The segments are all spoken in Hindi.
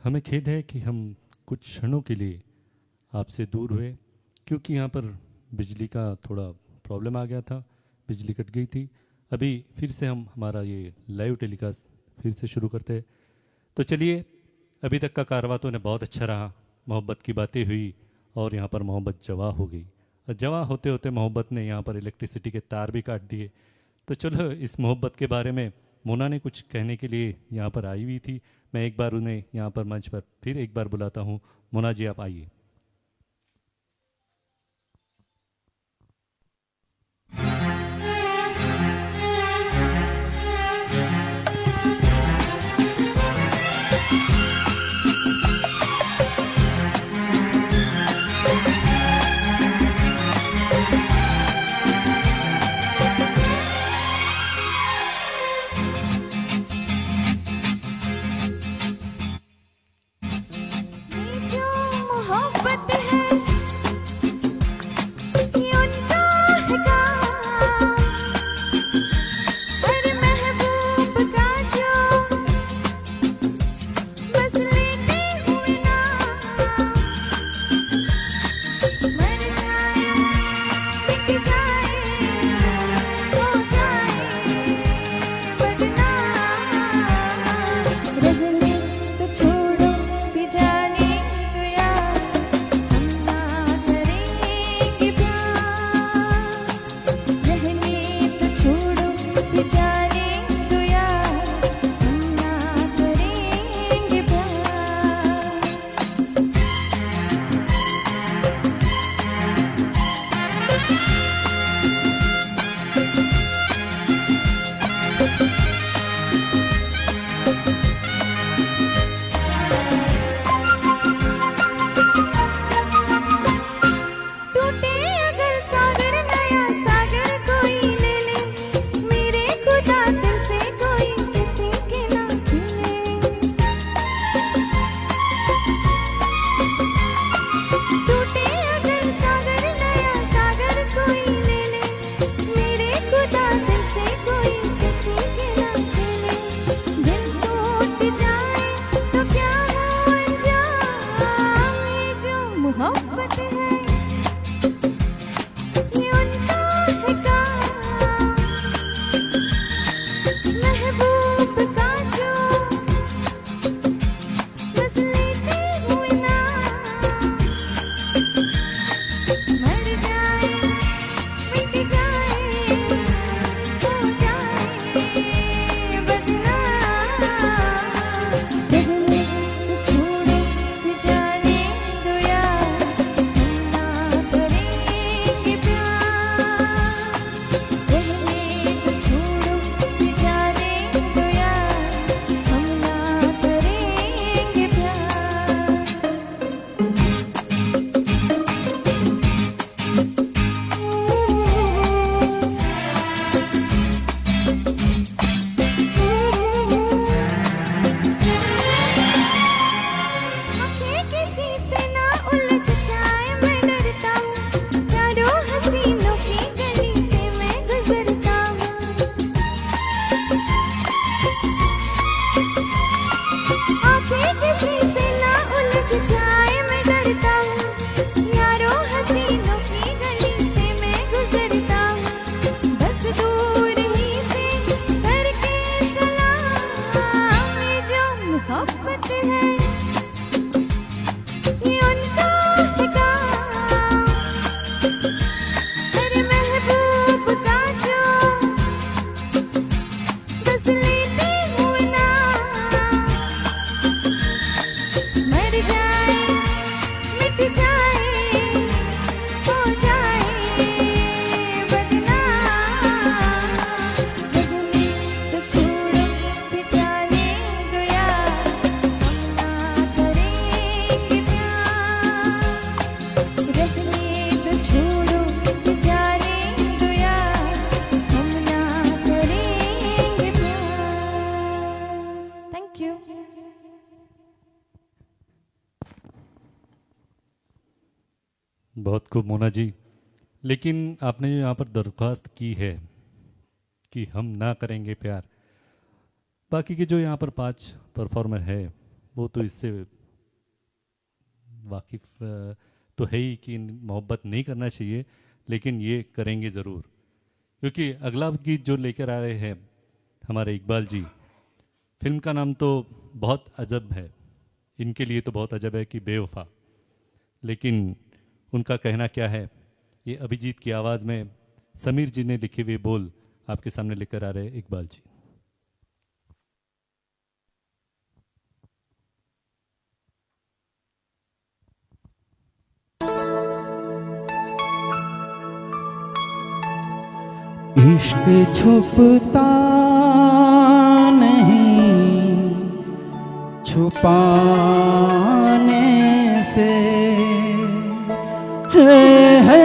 हमें खेद है कि हम कुछ क्षणों के लिए आपसे दूर हुए, क्योंकि यहाँ पर बिजली का थोड़ा प्रॉब्लम आ गया था, बिजली कट गई थी। अभी फिर से हम हमारा ये लाइव टेलीकास्ट फिर से शुरू करते हैं। तो चलिए, अभी तक का कारवा तो ने बहुत अच्छा रहा, मोहब्बत की बातें हुई और यहाँ पर मोहब्बत जवा हो गई। और जवा होते होते मोहब्बत ने यहाँ पर इलेक्ट्रिसिटी के तार भी काट दिए। तो चलो, इस मोहब्बत के बारे में मोना ने कुछ कहने के लिए यहाँ पर आई हुई थी। मैं एक बार उन्हें यहाँ पर मंच पर फिर एक बार बुलाता हूँ। मोना जी, आप आइए। जो मोहब्बत है ये उनका है काम, हर महबूब का जो बस लेते हुए नाम, मर जाए मिट जाए हो जाए बदनाम, रहने तो छोड़ो भी जाने तो यार हम ना करेंगे प्यार, रहने तो छोड़ो भी जाने तो यार हम ना करेंगे प्यार। टूटे अगर सागर नया सागर कोई ले ले, मेरे खुदा दिल से कोई किसी के ना खेले। टूटे अगर सागर नया सागर कोई ले ले, मेरे खुदा दिल से कोई किसी के ना खेले। दिल टूट जाए तो क्या हो अंजाम, ये जो मोहब्बत है ये उनका है काम, महबूब का जो बस लेते हुए नाम, मर जाए मिट जाए हो जाए बदनाम, रहने तो छोड़ो भी जाने दो यार हम ना करेंगे प्यार, रहने तो छोड़ो भी जाने दो यार हम ना करेंगे प्यार। आँखें किसी से ना उलझ जाए मैं डरता हूँ, चारों हसीनों की गली से मैं गुजरता हूँ। आँखें किसी से ना उलझ जाए मैं डरता हूँ, यारों हसीनों की गली से मैं गुजरता हूँ। बस दूर ही से करके सलाम, ये जो मोहब्बत है ये उनका है काम, हर महबूब का जो बस लेते हुए नाम, मर जाए मिट जाए हो जाए बदनाम, रहने तो छोड़ो भी जाने दो यार हम ना करेंगे प्यार, रहने तो छोड़ो भी जाने दो यार हम ना करेंगे प्यार। Thank you. बहुत खूब मोना जी। लेकिन आपने जो यहाँ पर दरख्वास्त की है कि हम ना करेंगे प्यार, बाकी के जो यहाँ पर 5 परफॉर्मर है वो तो इससे वाकिफ़ तो है ही कि मोहब्बत नहीं करना चाहिए, लेकिन ये करेंगे ज़रूर, क्योंकि अगला गीत जो लेकर आ रहे हैं हमारे इकबाल जी, फिल्म का नाम तो बहुत अजब है, इनके लिए तो बहुत अजब है कि बेवफा, लेकिन उनका कहना क्या है, ये अभिजीत की आवाज़ में समीर जी ने लिखे हुए बोल आपके सामने लेकर आ रहे हैं इकबाल जी। इश्क छुपता नहीं छुपाने से है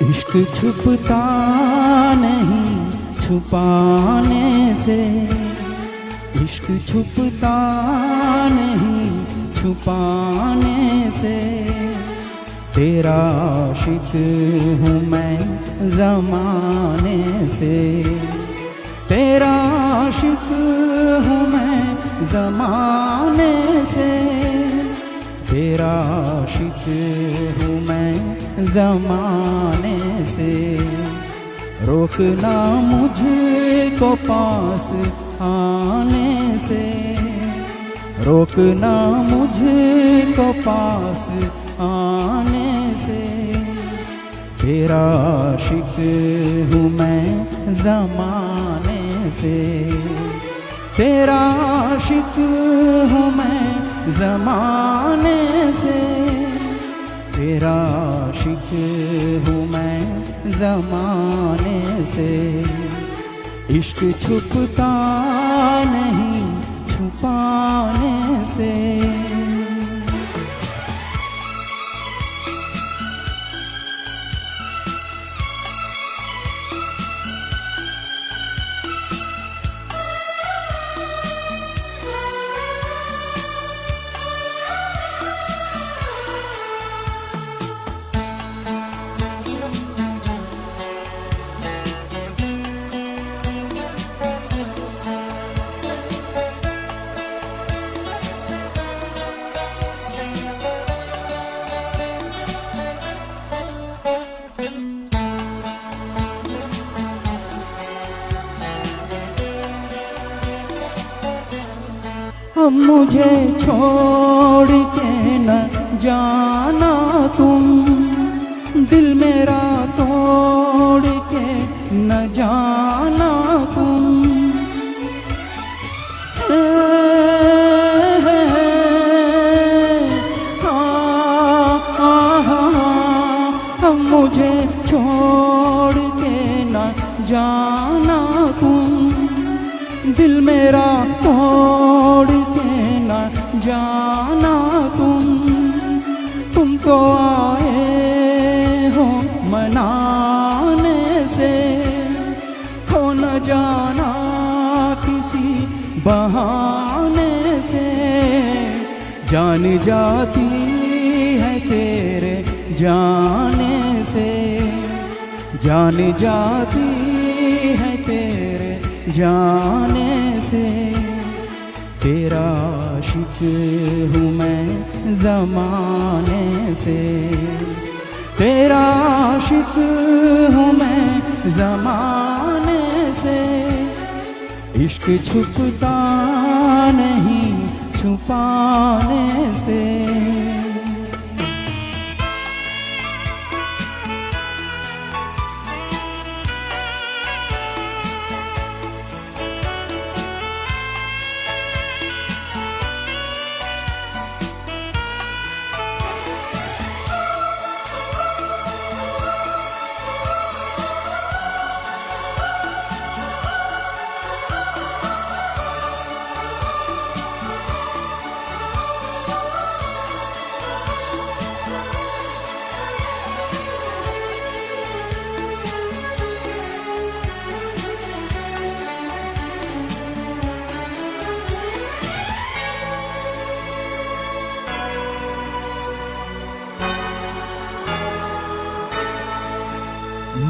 इश्क छुपता नहीं छुपाने से, इश्क छुपता नहीं छुपाने से, तेरा आशिक हूँ मैं ज़माने से, तेरा आशिक हूँ मैं ज़माने से, तेरा आशिक हूँ मैं ज़माने से, रोकना मुझको पास आने से, रोकना मुझको पास आने से, तेरा आशिक हूँ मैं ज़माने से, तेरा आशिक हूँ मैं ज़माने से, तेरा आशिक हूँ मैं ज़माने से, इश्क छुपता नहीं छुपाने से। मुझे छोड़ के न जाना तुम, दिल मेरा तोड़ के न जाना तुम, मुझे छोड़ के न जाना तुम, दिल मेरा तोड़ के न जाना तुम तो आए हो मनाने से, हो न जाना किसी बहाने से, जान जाती है तेरे जाने से, जान जाती है तेरे जाने से, तेरा आशिक हूँ मैं ज़माने से, तेरा आशिक हूँ मैं ज़माने से, इश्क छुपता नहीं छुपाने से।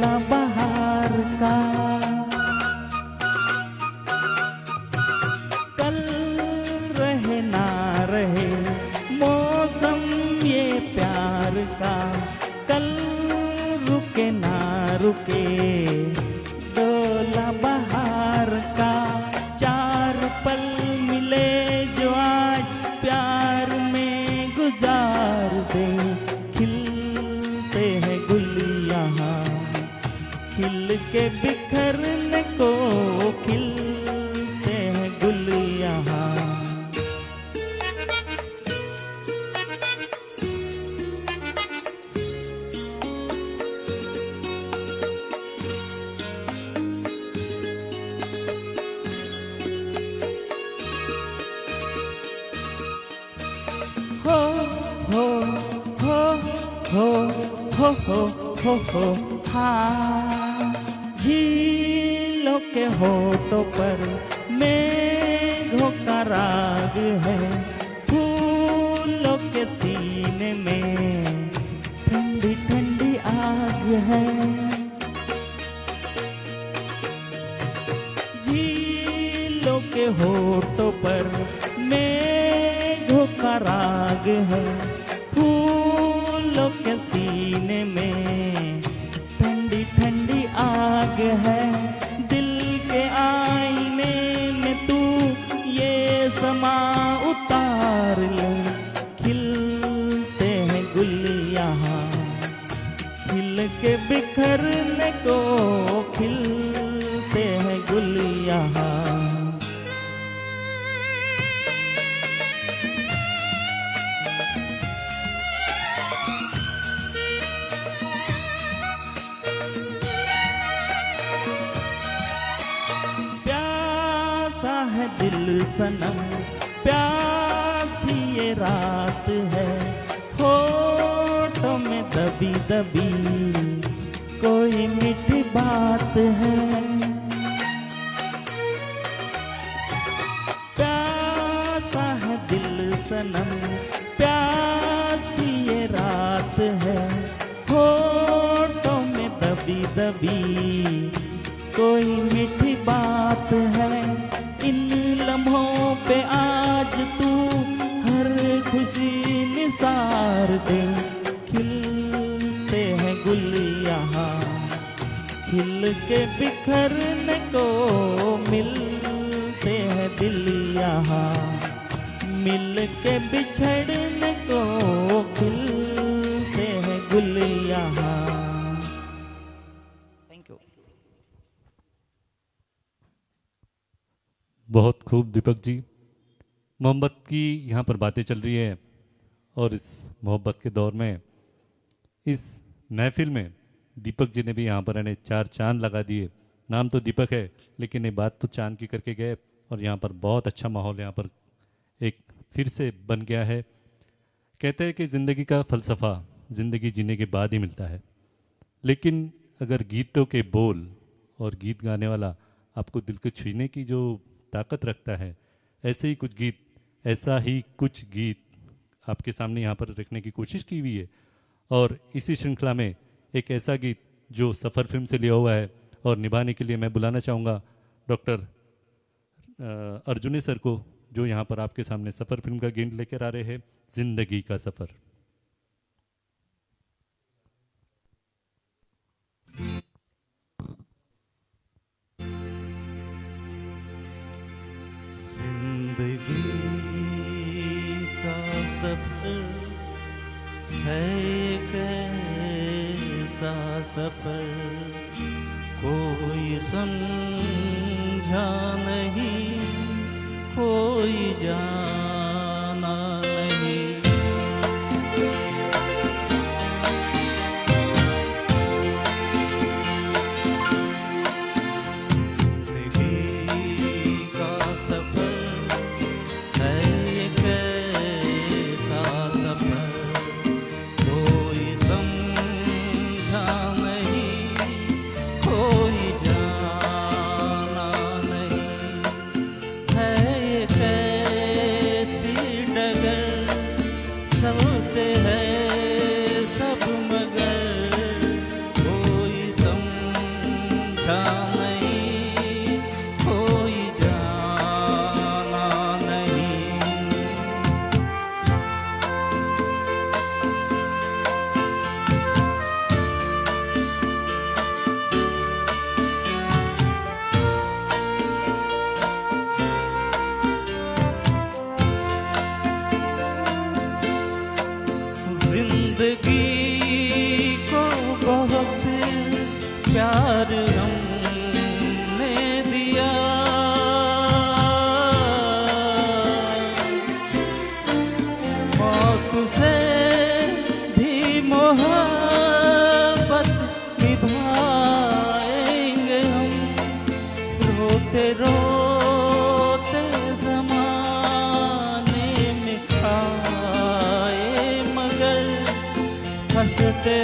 डोला बहार का। कल रहे ना रहे मौसम ये प्यार का, कल रुके ना रुके डोला बहार का। चार पल मिले जो आज प्यार में गुजार दे, खिलते हैं गुल यहाँ खिल के बिखरने को, खिलते हैं गुल यहाँ। हो हो हो हो हो हो हो हाँ। झीलों के होठों पर मेघों का राग है, फूलों के सीने में ठंडी ठंडी आग है। झीलों के होठों पर मेघों का राग है, फूलों के सीने में ठंडी ठंडी आग है। दिल के आईने में तू ये समा उतार ले, खिलते हैं गुल यहाँ खिल के बिखरने को, खिलते हैं गुल यहाँ। प्यासा है दिल सनम, प्यासी ये रात है, होठों में दबी दबी कोई मीठी बात है। प्यासा है दिल सनम, प्यासी ये रात है, होठों में दबी दबी कोई मीठी बात है। इन लम्हों पे आज तू हर खुशी निसार दे, खिलते हैं गुल यहाँ खिल के बिखरने को, मिलते हैं दिल यहाँ मिल के बिछड़ने को, खिलते हैं गुल यहाँ। Thank you. बहुत खूब दीपक जी। मोहब्बत की यहाँ पर बातें चल रही है और इस मोहब्बत के दौर में इस महफिल में दीपक जी ने भी यहाँ पर यानी 4 चांद लगा दिए। नाम तो दीपक है लेकिन ये बात तो चांद की करके गए और यहाँ पर बहुत अच्छा माहौल यहाँ पर एक फिर से बन गया है। कहते हैं कि ज़िंदगी का फ़लसफ़ा ज़िंदगी जीने के बाद ही मिलता है, लेकिन अगर गीतों के बोल और गीत गाने वाला आपको दिल को छूने की जो ताकत रखता है, ऐसे ही कुछ गीत आपके सामने यहाँ पर रखने की कोशिश की हुई है। और इसी श्रृंखला में एक ऐसा गीत जो सफ़र फिल्म से लिया हुआ है और निभाने के लिए मैं बुलाना चाहूँगा डॉक्टर अर्जुने सर को, जो यहाँ पर आपके सामने सफ़र फिल्म का गीत लेकर आ रहे हैं, ज़िंदगी का सफ़र। जिंदगी का सफर है एक ऐसा सफर, कोई समझा नहीं, कोई जाना नहीं। है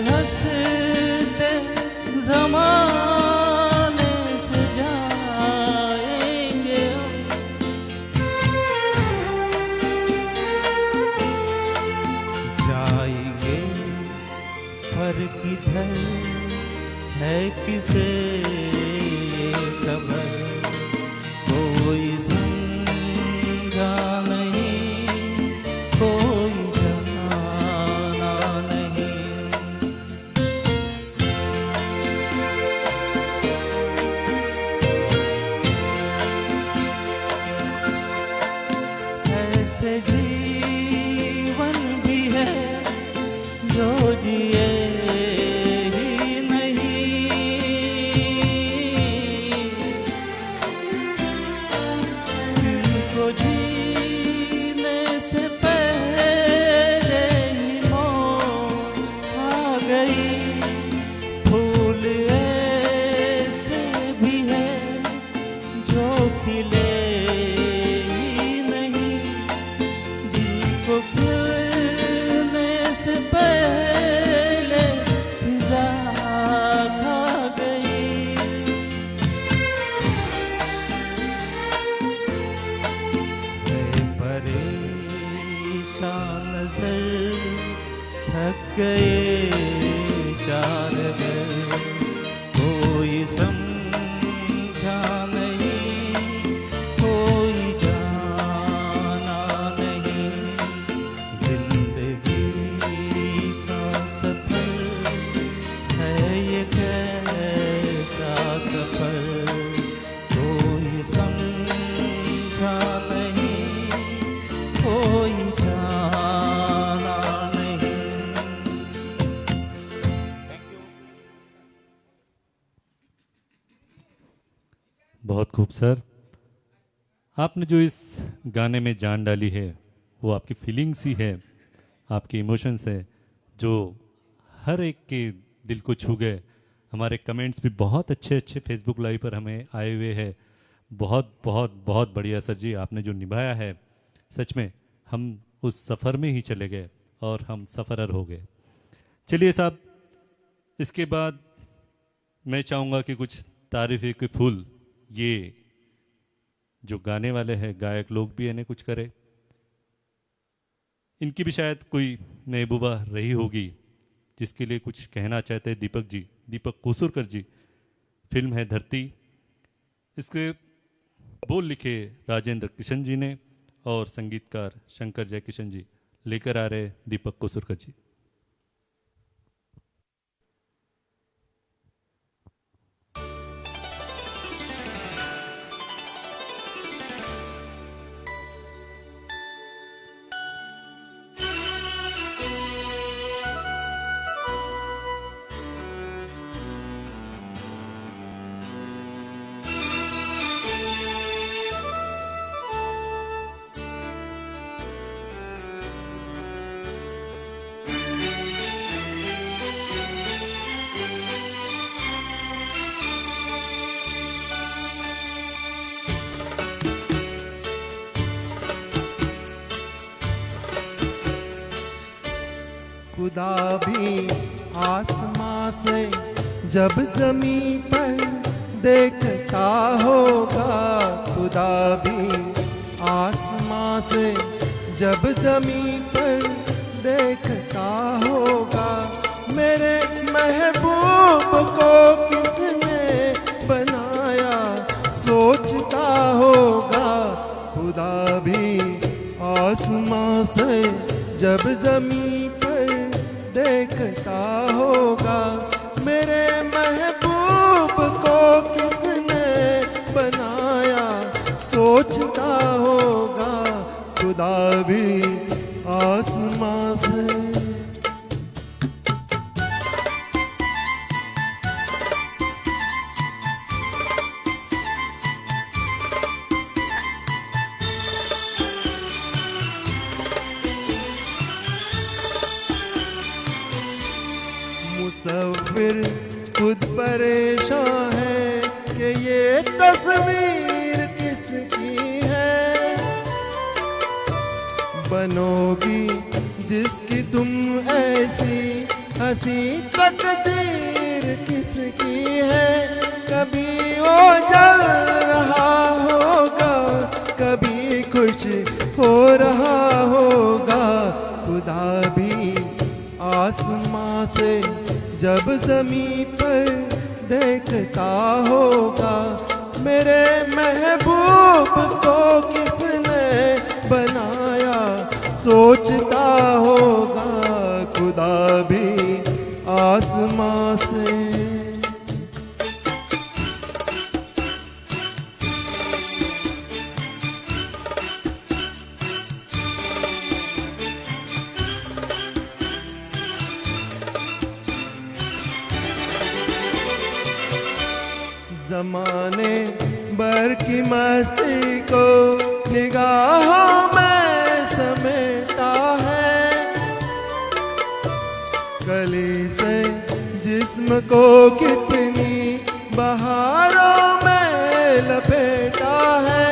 हंसते ज़माने से जाएंगे जाएंगे, पर किधर है किसे खबर, कोई समझा नहीं, कोई जाना नहीं। ऐसे जीवन भी है जो जिए ही नहीं, जिनको जीने से पहले ही मौत आ गई। फूल ऐसे भी है जो खिले ही नहीं, जिनको खिलने से पहले फिजा खा गई। परेशान नजर थक गए चार घर, कोई समझा नहीं, कोई जाना नहीं। जिंदगी का सफर है ये कैसा सफर, कोई समझा नहीं, कोई जाना नहीं। बहुत खूब सर। आपने जो इस गाने में जान डाली है वो आपकी फीलिंग्स ही है, आपके इमोशंस है जो हर एक के दिल को छू गए। हमारे कमेंट्स भी बहुत अच्छे अच्छे फेसबुक लाइव पर हमें आए हुए हैं। बहुत बहुत बहुत बढ़िया सर जी, आपने जो निभाया है सच में हम उस सफ़र में ही चले गए और हम सफ़रर हो गए। चलिए साहब, इसके बाद मैं चाहूँगा कि कुछ तारीफ़ के फूल ये जो गाने वाले हैं गायक लोग भी इन्हें कुछ करे। इनकी भी शायद कोई महबूबा रही होगी जिसके लिए कुछ कहना चाहते हैं दीपक जी, दीपक कुसुरकर जी। फिल्म है धरती, इसके बोल लिखे राजेंद्र किशन जी ने और संगीतकार शंकर जयकिशन जी। लेकर आ रहे दीपक कुसुरकर जी। खुदा भी आसमां से जब जमीन पर देखता होगा, खुदा भी आसमां से जब जमीन पर देखता होगा, मेरे महबूब को किसने बनाया सोचता होगा। खुदा भी आसमां से जब जमीन देखता होगा, मेरे महबूब को किसने बनाया सोचता होगा। खुदा भी आसमां से मुसव्विर खुद परेशान है कि ये तस्वीर किसकी है। बनोगी जिसकी तुम ऐसी हंसी तकदीर किसकी है, कभी वो जल रहा होगा, कभी खुश हो रहा होगा। खुदा भी आसमां से जब जमीन पर देखता होगा, मेरे महबूब को किसने बनाया सोचता होगा। खुदा भी आसमां से जमाने भर की मस्ती को निगाहों में समेटा है, कली से जिस्म को कितनी बहारों में लपेटा है।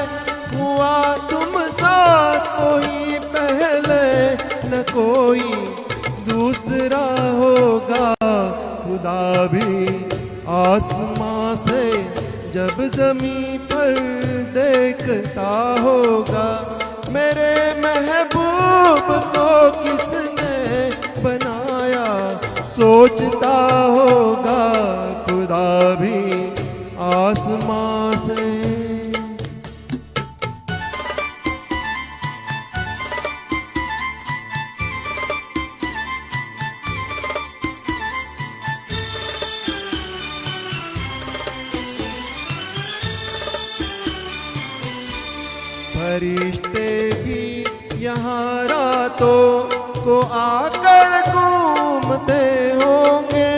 हुआ तुम साथ कोई पहले न कोई दूसरा होगा। खुदा भी आसमां से जब जमीन पर देखता होगा, मेरे महबूब को किसने बनाया सोचता होगा। खुदा भी आसमां से फरिश्ते भी यहाँ रातों को आकर घूमते होंगे,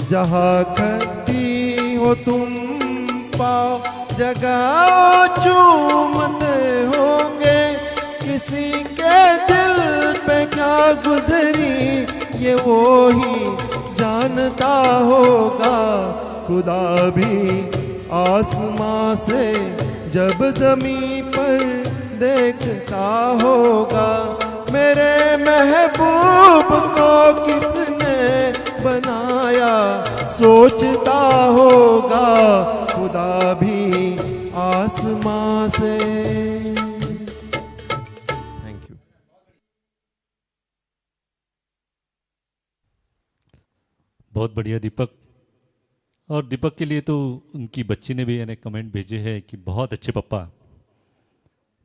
जहाँ करती हो तुम पाओ जगह चूमते होंगे। किसी के दिल पे क्या गुजरी ये वो ही जानता होगा। खुदा भी आसमां से जब जमीन पर देखता होगा, मेरे महबूब को किसने बनाया सोचता होगा। खुदा भी आसमां से। Thank you. बहुत बढ़िया दीपक। और दीपक के लिए तो उनकी बच्ची ने भी यानी कमेंट भेजे हैं कि बहुत अच्छे पप्पा।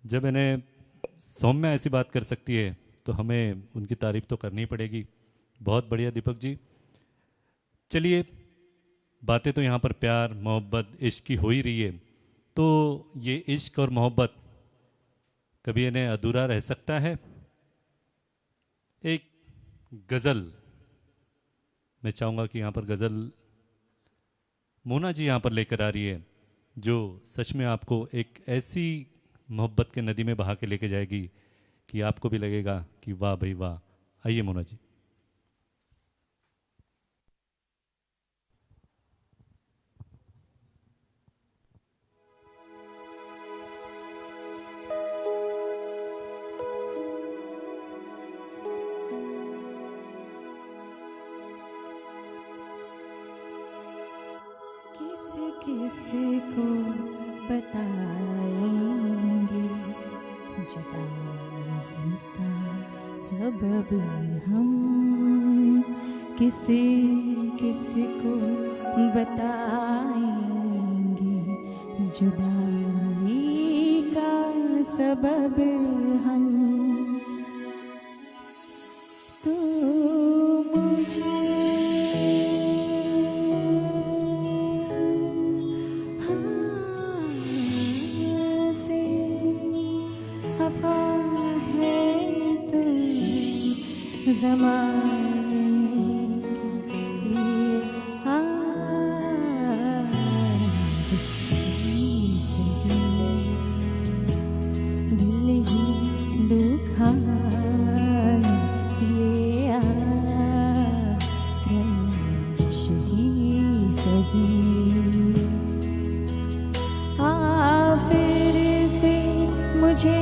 जब इन्हें सौम्या ऐसी बात कर सकती है तो हमें उनकी तारीफ तो करनी ही पड़ेगी। बहुत बढ़िया दीपक जी। चलिए, बातें तो यहाँ पर प्यार मोहब्बत इश्क की हो ही रही है, तो ये इश्क और मोहब्बत कभी इन्हें अधूरा रह सकता है? एक गज़ल मैं चाहूँगा कि यहाँ पर गज़ल मोना जी यहाँ पर लेकर आ रही है, जो सच में आपको एक ऐसी मोहब्बत के नदी में बहा के लेके जाएगी कि आपको भी लगेगा कि वाह भाई वाह। आइए मोना जी। किसी को बताएंगे जुदाई का सबब हम, किसी को बताएंगे जुदाई का सबब हम। तो मुझे ज़माने के लिए आज दिल ही दुखा ये ही सही। फिर से मुझे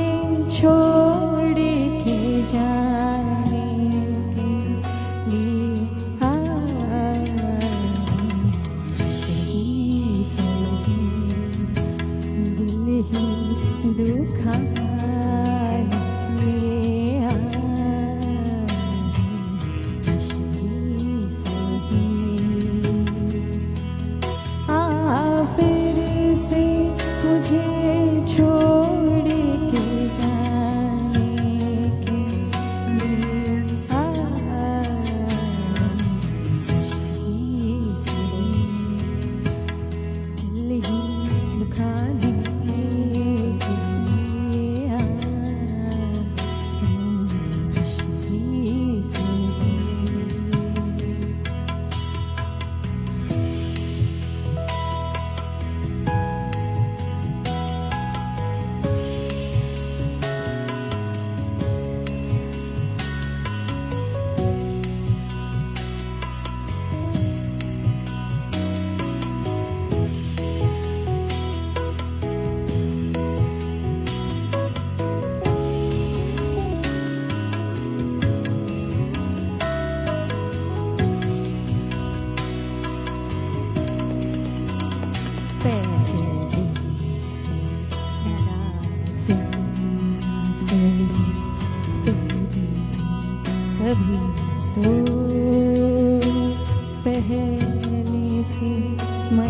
छोड़ के जाने के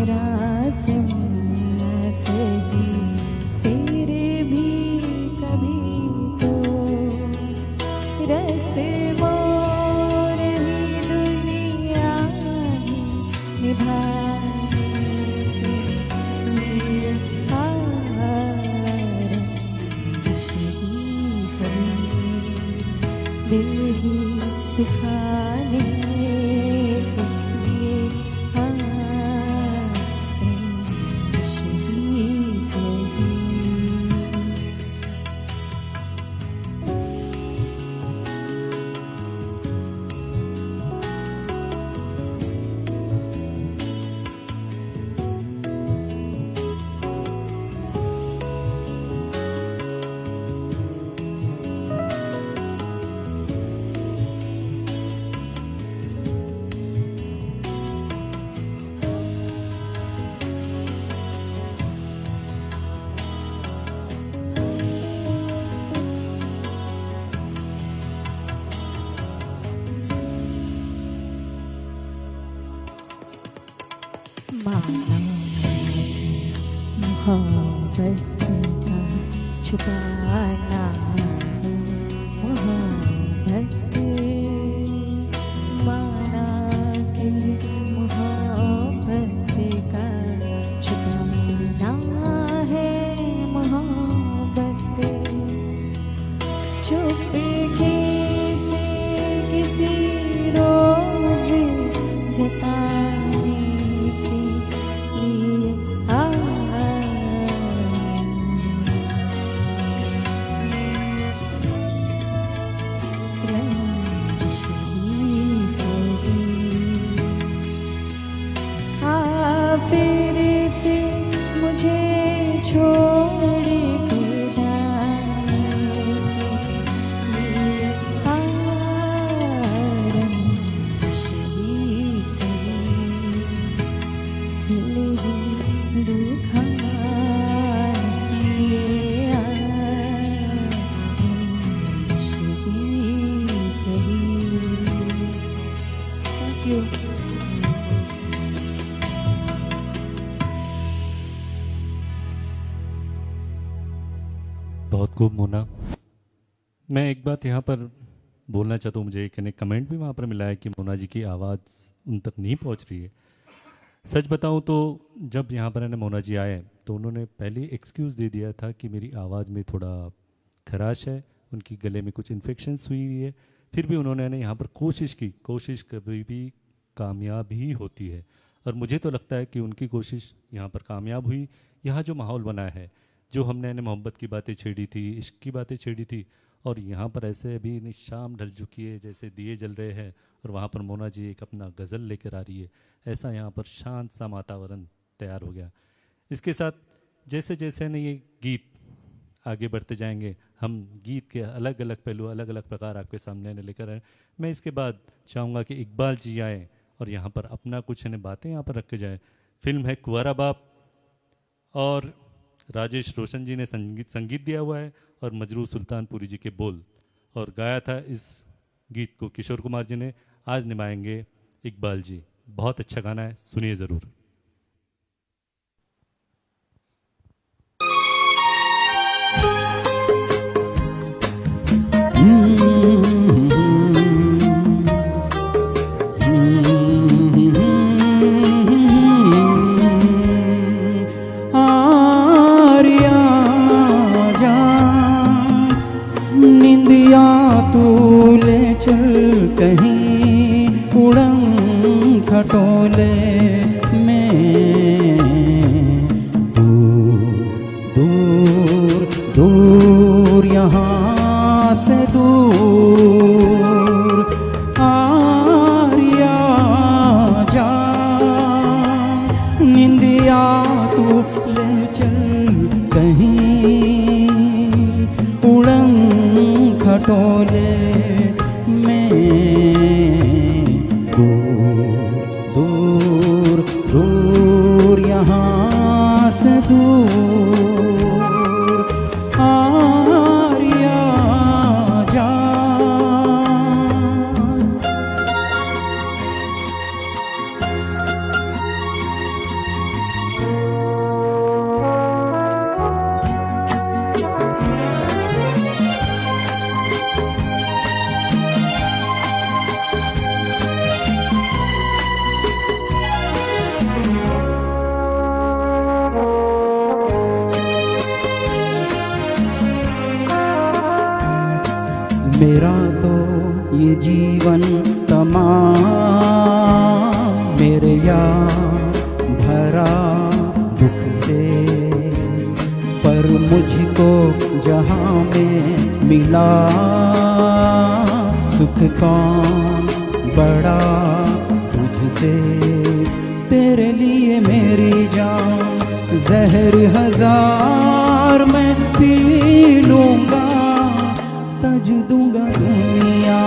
जरा सुन सही, फिर भी कभी तो रस मोर ही दुनिया ही निभाए दिल ही दुखाने के लिए रंजिश ही सही। माना मोहब्बत का छुपाना है मोहब्बत, माना कि मोहब्बत का छुपाना है मोहब्बत, छुपके से किसी रोज जताने के लिए रंजिश ही सही। फिर से मुझे छोड़ के जाने के लिए रंजिश ही सही, दिल ही दुखाने रंजिश ही सही। Thank you. बहुत खूब मोना। मैं एक बात यहाँ पर बोलना चाहता हूँ, मुझे एक कमेंट भी वहाँ पर मिला है कि मोना जी की आवाज़ उन तक नहीं पहुँच रही है। सच बताऊँ तो जब यहाँ पर है मोना जी आए तो उन्होंने पहले एक्सक्यूज़ दे दिया था कि मेरी आवाज़ में थोड़ा खराश है, उनकी गले में कुछ इन्फेक्शंस हुई हुई है। फिर भी उन्होंने यहाँ पर कोशिश की, कोशिश कभी भी कामयाब ही होती है और मुझे तो लगता है कि उनकी कोशिश यहाँ पर कामयाब हुई। यहाँ जो माहौल बना है, जो हमने मोहब्बत की बातें छेड़ी थी, इश्क की बातें छेड़ी थी, और यहाँ पर ऐसे अभी शाम ढल चुकी है, जैसे दिए जल रहे हैं और वहाँ पर मोना जी एक अपना गज़ल लेकर आ रही है, ऐसा यहाँ पर शांत सा वातावरण तैयार हो गया। इसके साथ जैसे जैसे न ये गीत आगे बढ़ते जाएंगे, हम गीत के अलग अलग पहलू, अलग अलग प्रकार आपके सामने लेकर आए। मैं इसके बाद चाहूँगा कि इकबाल जी आए और यहाँ पर अपना कुछ बातें यहाँ पर रख के जाए। फिल्म है कुंवारा बाप और राजेश रोशन जी ने संगीत दिया हुआ है और मजरूह सुल्तानपुरी जी के बोल, और गाया था इस गीत को किशोर कुमार जी ने। आज निभाएंगे इकबाल जी। बहुत अच्छा गाना है, सुनिए ज़रूर। कहीं उड़न खटोले में दूर दूर दूर यहाँ से दूर आरिया जा निंदिया तू ले चल कहीं उड़न खटोले दूर दूर जहां में मिला सुख कौन बड़ा तुझसे, तेरे लिए मेरी जान जहर हजार मैं पी लूंगा, तज दूंगा दुनिया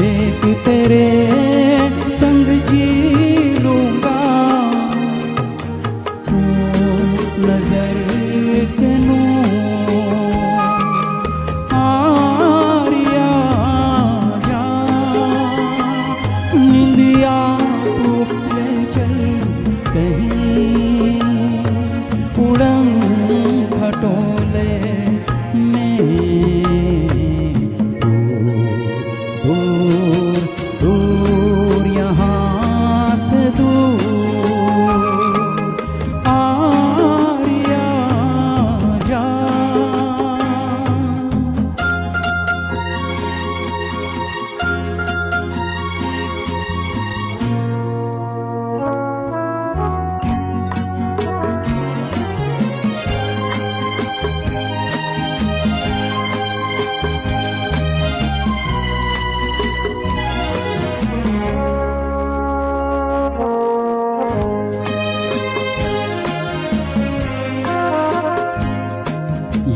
एक तेरे संग जी लूंगा। तू नजर के नूर आरिया जा, निंदिया तू ले चल कहीं उड़न खटोले में, दूर दूर यहाँ से दूर आरिया जा।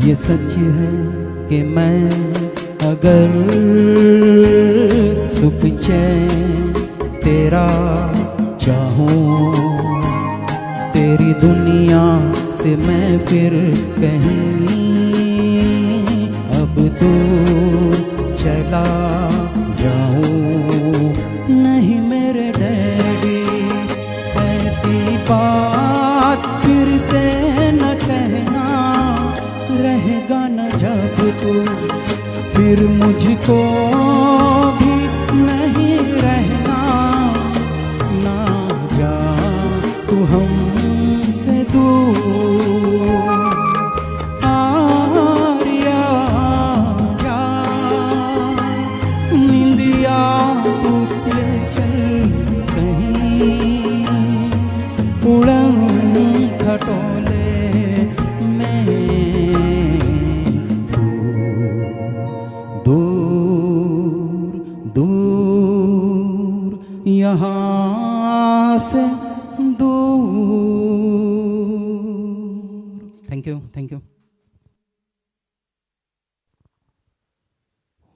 ये सच है कि मैं अगर सुख चैन तेरा चाहूं, तेरी दुनिया से मैं फिर कहीं अब दूर चला जाऊं। नहीं मेरे डैडी ऐसी बात फिर से न कहना, रहेगा न जब तू फिर मुझको भी नहीं रहना, ना जा तू हमसे दूर आरिया जा, निंदिया तू ले चल कहीं उड़न खटोले यहाँ से दूर। Thank you, thank you.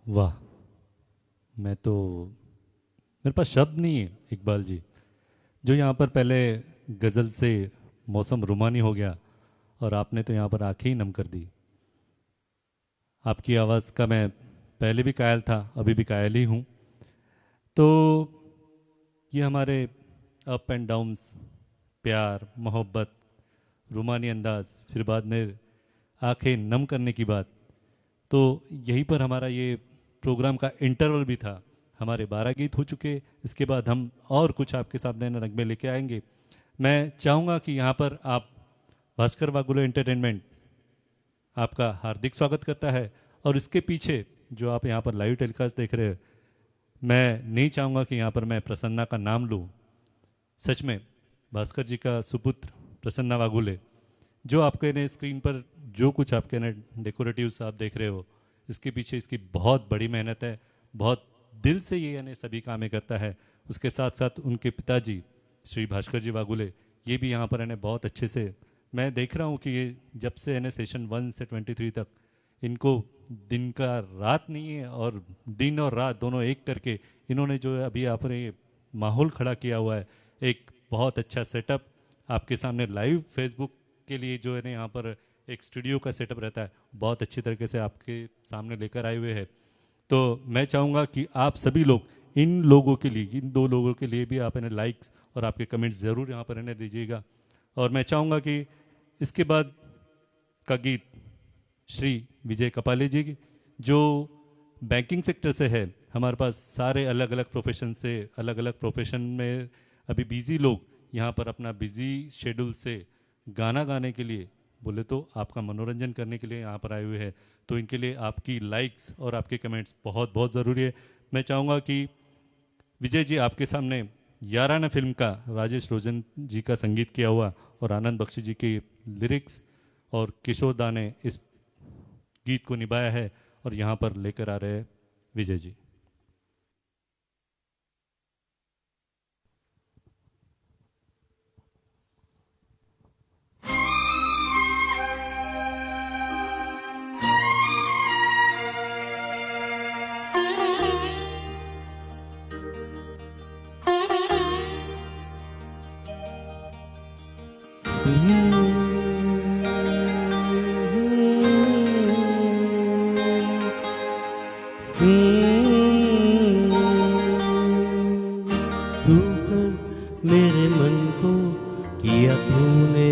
वाह, मैं तो, मेरे पास शब्द नहीं है इकबाल जी, जो यहाँ पर पहले गज़ल से मौसम रुमानी हो गया और आपने तो यहाँ पर आंखें ही नम कर दी। आपकी आवाज़ का मैं पहले भी कायल था, अभी भी कायल ही हूँ। तो ये हमारे अप एंड डाउन्स, प्यार, मोहब्बत, रूमानी अंदाज, फिर बाद में आंखें नम करने की बात, तो यहीं पर हमारा ये प्रोग्राम का इंटरवल भी था। हमारे 12 गीत हो चुके, इसके बाद हम और कुछ आपके सामने नगमे लेके आएंगे। मैं चाहूँगा कि यहाँ पर आप भास्कर वागुले एंटरटेनमेंट आपका हार्दिक स्वागत करता है, और इसके पीछे जो आप यहाँ पर लाइव टेलीकास्ट देख रहे हैं, मैं नहीं चाहूँगा कि यहाँ पर मैं प्रसन्ना का नाम लूँ। सच में भास्कर जी का सुपुत्र प्रसन्ना वागुले, जो आपके ने स्क्रीन पर जो कुछ आपके ने डेकोरेटिव्स आप देख रहे हो, इसके पीछे इसकी बहुत बड़ी मेहनत है, बहुत दिल से ये यानी सभी कामें करता है। उसके साथ साथ उनके पिताजी श्री भास्कर जी वागुले, ये भी यहाँ पर यानी बहुत अच्छे से, मैं देख रहा हूँ कि ये जब से यानी सेशन 1 से 23 तक इनको दिन का रात नहीं है, और दिन और रात दोनों एक करके इन्होंने जो है अभी आप ये माहौल खड़ा किया हुआ है, एक बहुत अच्छा सेटअप आपके सामने लाइव फेसबुक के लिए जो है ना यहाँ पर एक स्टूडियो का सेटअप रहता है, बहुत अच्छी तरीके से आपके सामने लेकर आए हुए हैं। तो मैं चाहूँगा कि आप सभी लोग इन लोगों के लिए, इन 2 लोगों के लिए भी आप इन्हें लाइक्स और आपके कमेंट्स ज़रूर यहाँ पर इन्हें दीजिएगा। और मैं चाहूँगा कि इसके बाद का गीत श्री विजय कपाले जी की, जो बैंकिंग सेक्टर से है, हमारे पास सारे अलग अलग प्रोफेशन से, अलग अलग प्रोफेशन में अभी बिज़ी लोग यहाँ पर अपना बिज़ी शेड्यूल से गाना गाने के लिए, बोले तो आपका मनोरंजन करने के लिए यहाँ पर आए हुए हैं। तो इनके लिए आपकी लाइक्स और आपके कमेंट्स बहुत बहुत ज़रूरी है। मैं चाहूँगा कि विजय जी आपके सामने याराना फिल्म का राजेश रोशन जी का संगीत किया हुआ और आनंद बख्शी जी की लिरिक्स और किशोर दा ने इस गीत को निभाया है और यहाँ पर लेकर आ रहे हैं विजय जी। तू कर मेरे मन को किया तूने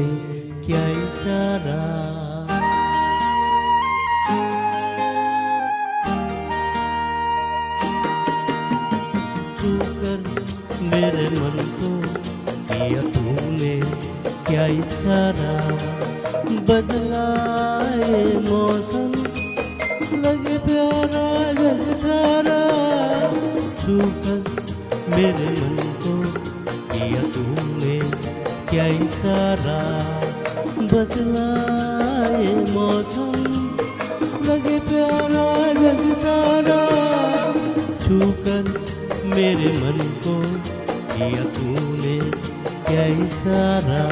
क्या इशारा, तू कर मेरे मन को किया तूने क्या इशारा, बदलाए मौसम लगे प्यारा जग सारा, तू कर मेरे मन को किया तूने क्या इशारा, बदलाए मौसम लगे प्यारा जग सारा, छू कर मेरे मन को किया तूने क्या इशारा।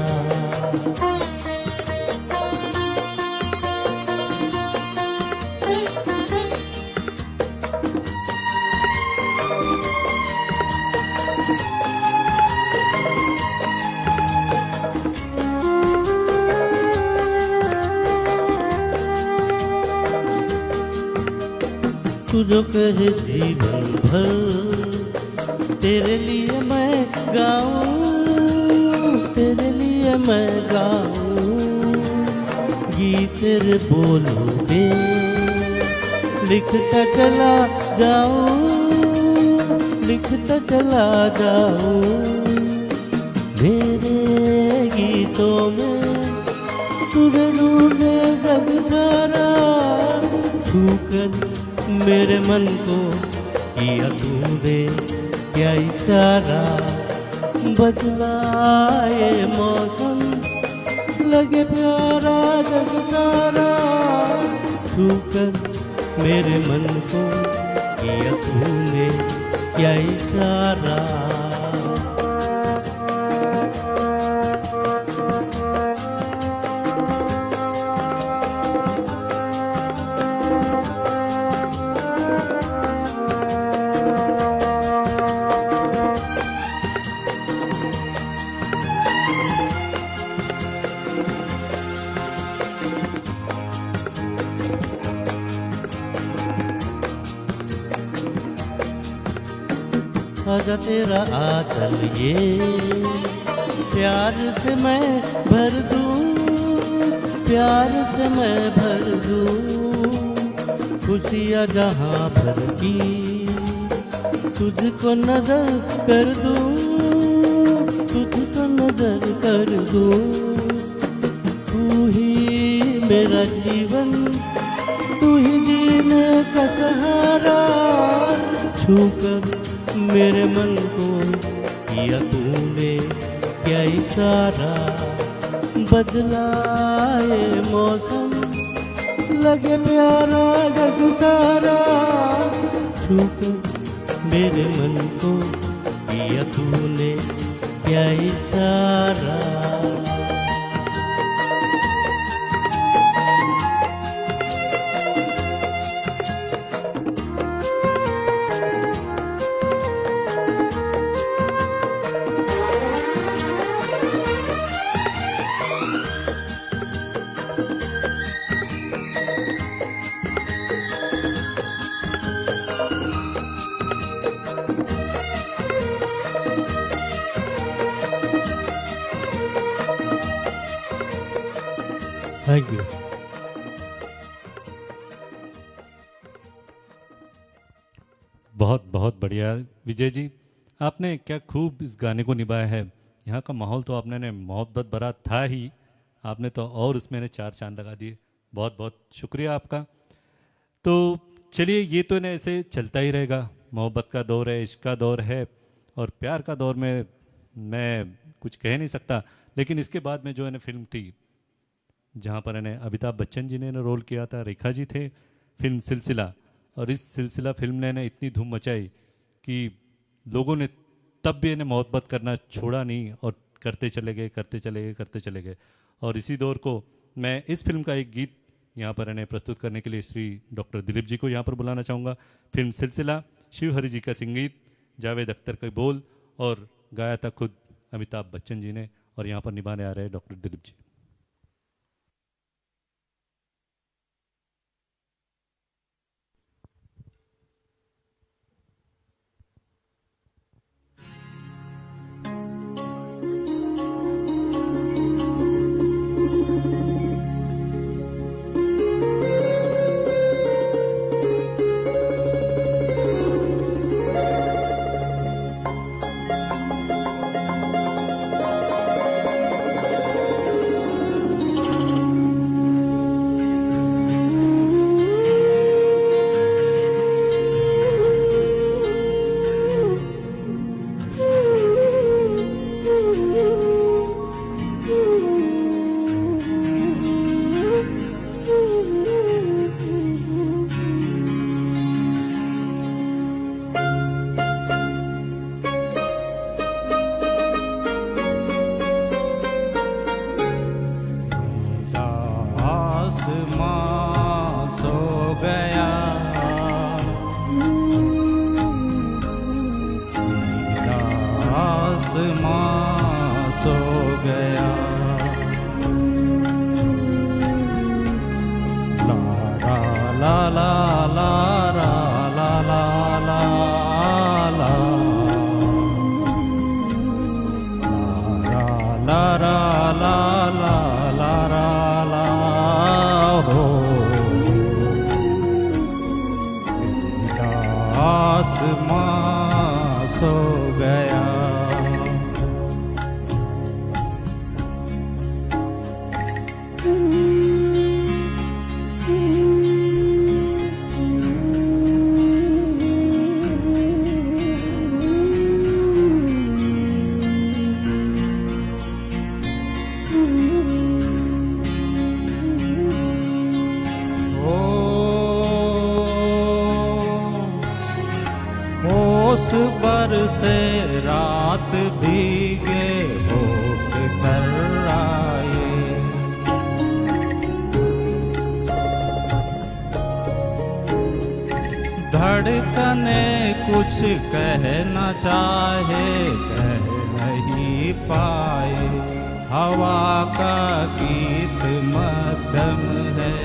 तू जो कहे जीवन भर तेरे लिए मैं गाऊं, तेरे लिए मैं गाऊं, गीत तेरे बोलों पे लिखता चला जाऊं, लिखता चला जाऊं, मेरे गीतों में तुझे ढूंढे जग सारा, छू कर मेरे मन को किया तूने क्या इशारा, बदलाए मौसम लगे प्यारा जग सारा, छू कर मेरे मन को किया तूने क्या इशारा। आजा तेरा आंचल ये प्यार से मैं भर दूं, प्यार से मैं भर दूं, खुशियाँ जहाँ भर की तुझको नजर कर दूं, तुझको नजर कर दूं, तू ही मेरा जीवन, तू ही जीने का सहारा, छू कर मेरे मन को किया तूने क्या इशारा, बदलाए मौसम लगे प्यारा जग सारा, छू कर मेरे मन को किया तूने क्या इशारा। Thank you. बहुत बहुत बढ़िया विजय जी, आपने क्या खूब इस गाने को निभाया है। यहाँ का माहौल तो आपने ने मोहब्बत भरा था ही, आपने तो और उसमें ने चार चांद लगा दिए। बहुत बहुत शुक्रिया आपका। तो चलिए, ये तो ना ऐसे चलता ही रहेगा। मोहब्बत का दौर है, इश्क का दौर है, और प्यार का दौर में मैं कुछ कह नहीं सकता। लेकिन इसके बाद में जो है ना फिल्म थी जहाँ पर इन्हें अमिताभ बच्चन जी ने रोल किया था, रेखा जी थे। फिल्म सिलसिला, और इस सिलसिला फिल्म ने इन्हें इतनी धूम मचाई कि लोगों ने तब भी इन्हें मोहब्बत करना छोड़ा नहीं और करते चले गए, करते चले गए, करते चले गए। और इसी दौर को मैं इस फिल्म का एक गीत यहाँ पर इन्हें प्रस्तुत करने के लिए श्री डॉक्टर दिलीप जी को यहाँ पर बुलाना चाहूँगा। फिल्म सिलसिला, शिव हरि जी का संगीत, जावेद अख्तर के बोल, और गाया था खुद अमिताभ बच्चन जी ने, और यहाँ पर निभाने आ रहे हैं डॉक्टर दिलीप जी। से रात भीगे होठ थर्राए, धड़कने कुछ कहना चाहे कह नहीं पाए, हवा का गीत मध्यम है,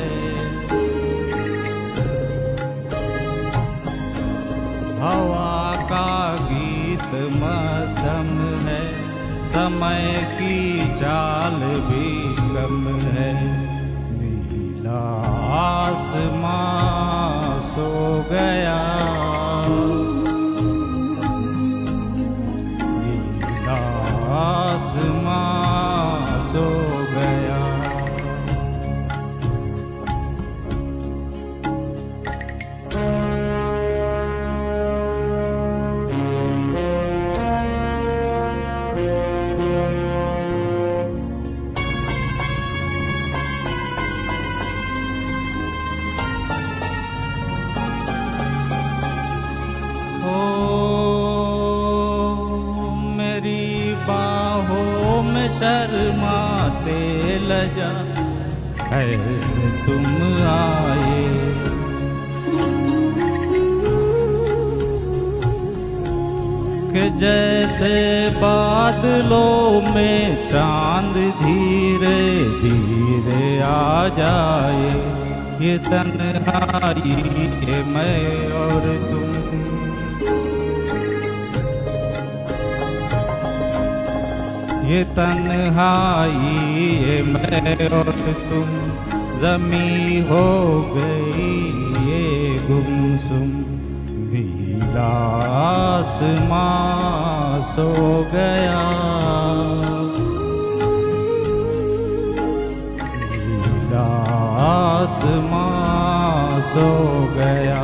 हवा का गीत मध्यम है, समय की चाल भी कम है, नीला आसमां सो गया, नीला आसमां सो गया। शर्माते लजा ऐसे तुम आए, कि जैसे बादलों में चांद धीरे धीरे आ जाए, ये तन्हाई है मैं और तुम, ये तन्हाई है मैं और तुम, ज़मीं हो गई ये गुमसुम, नीला आसमां सो गया, नीला आसमां सो गया।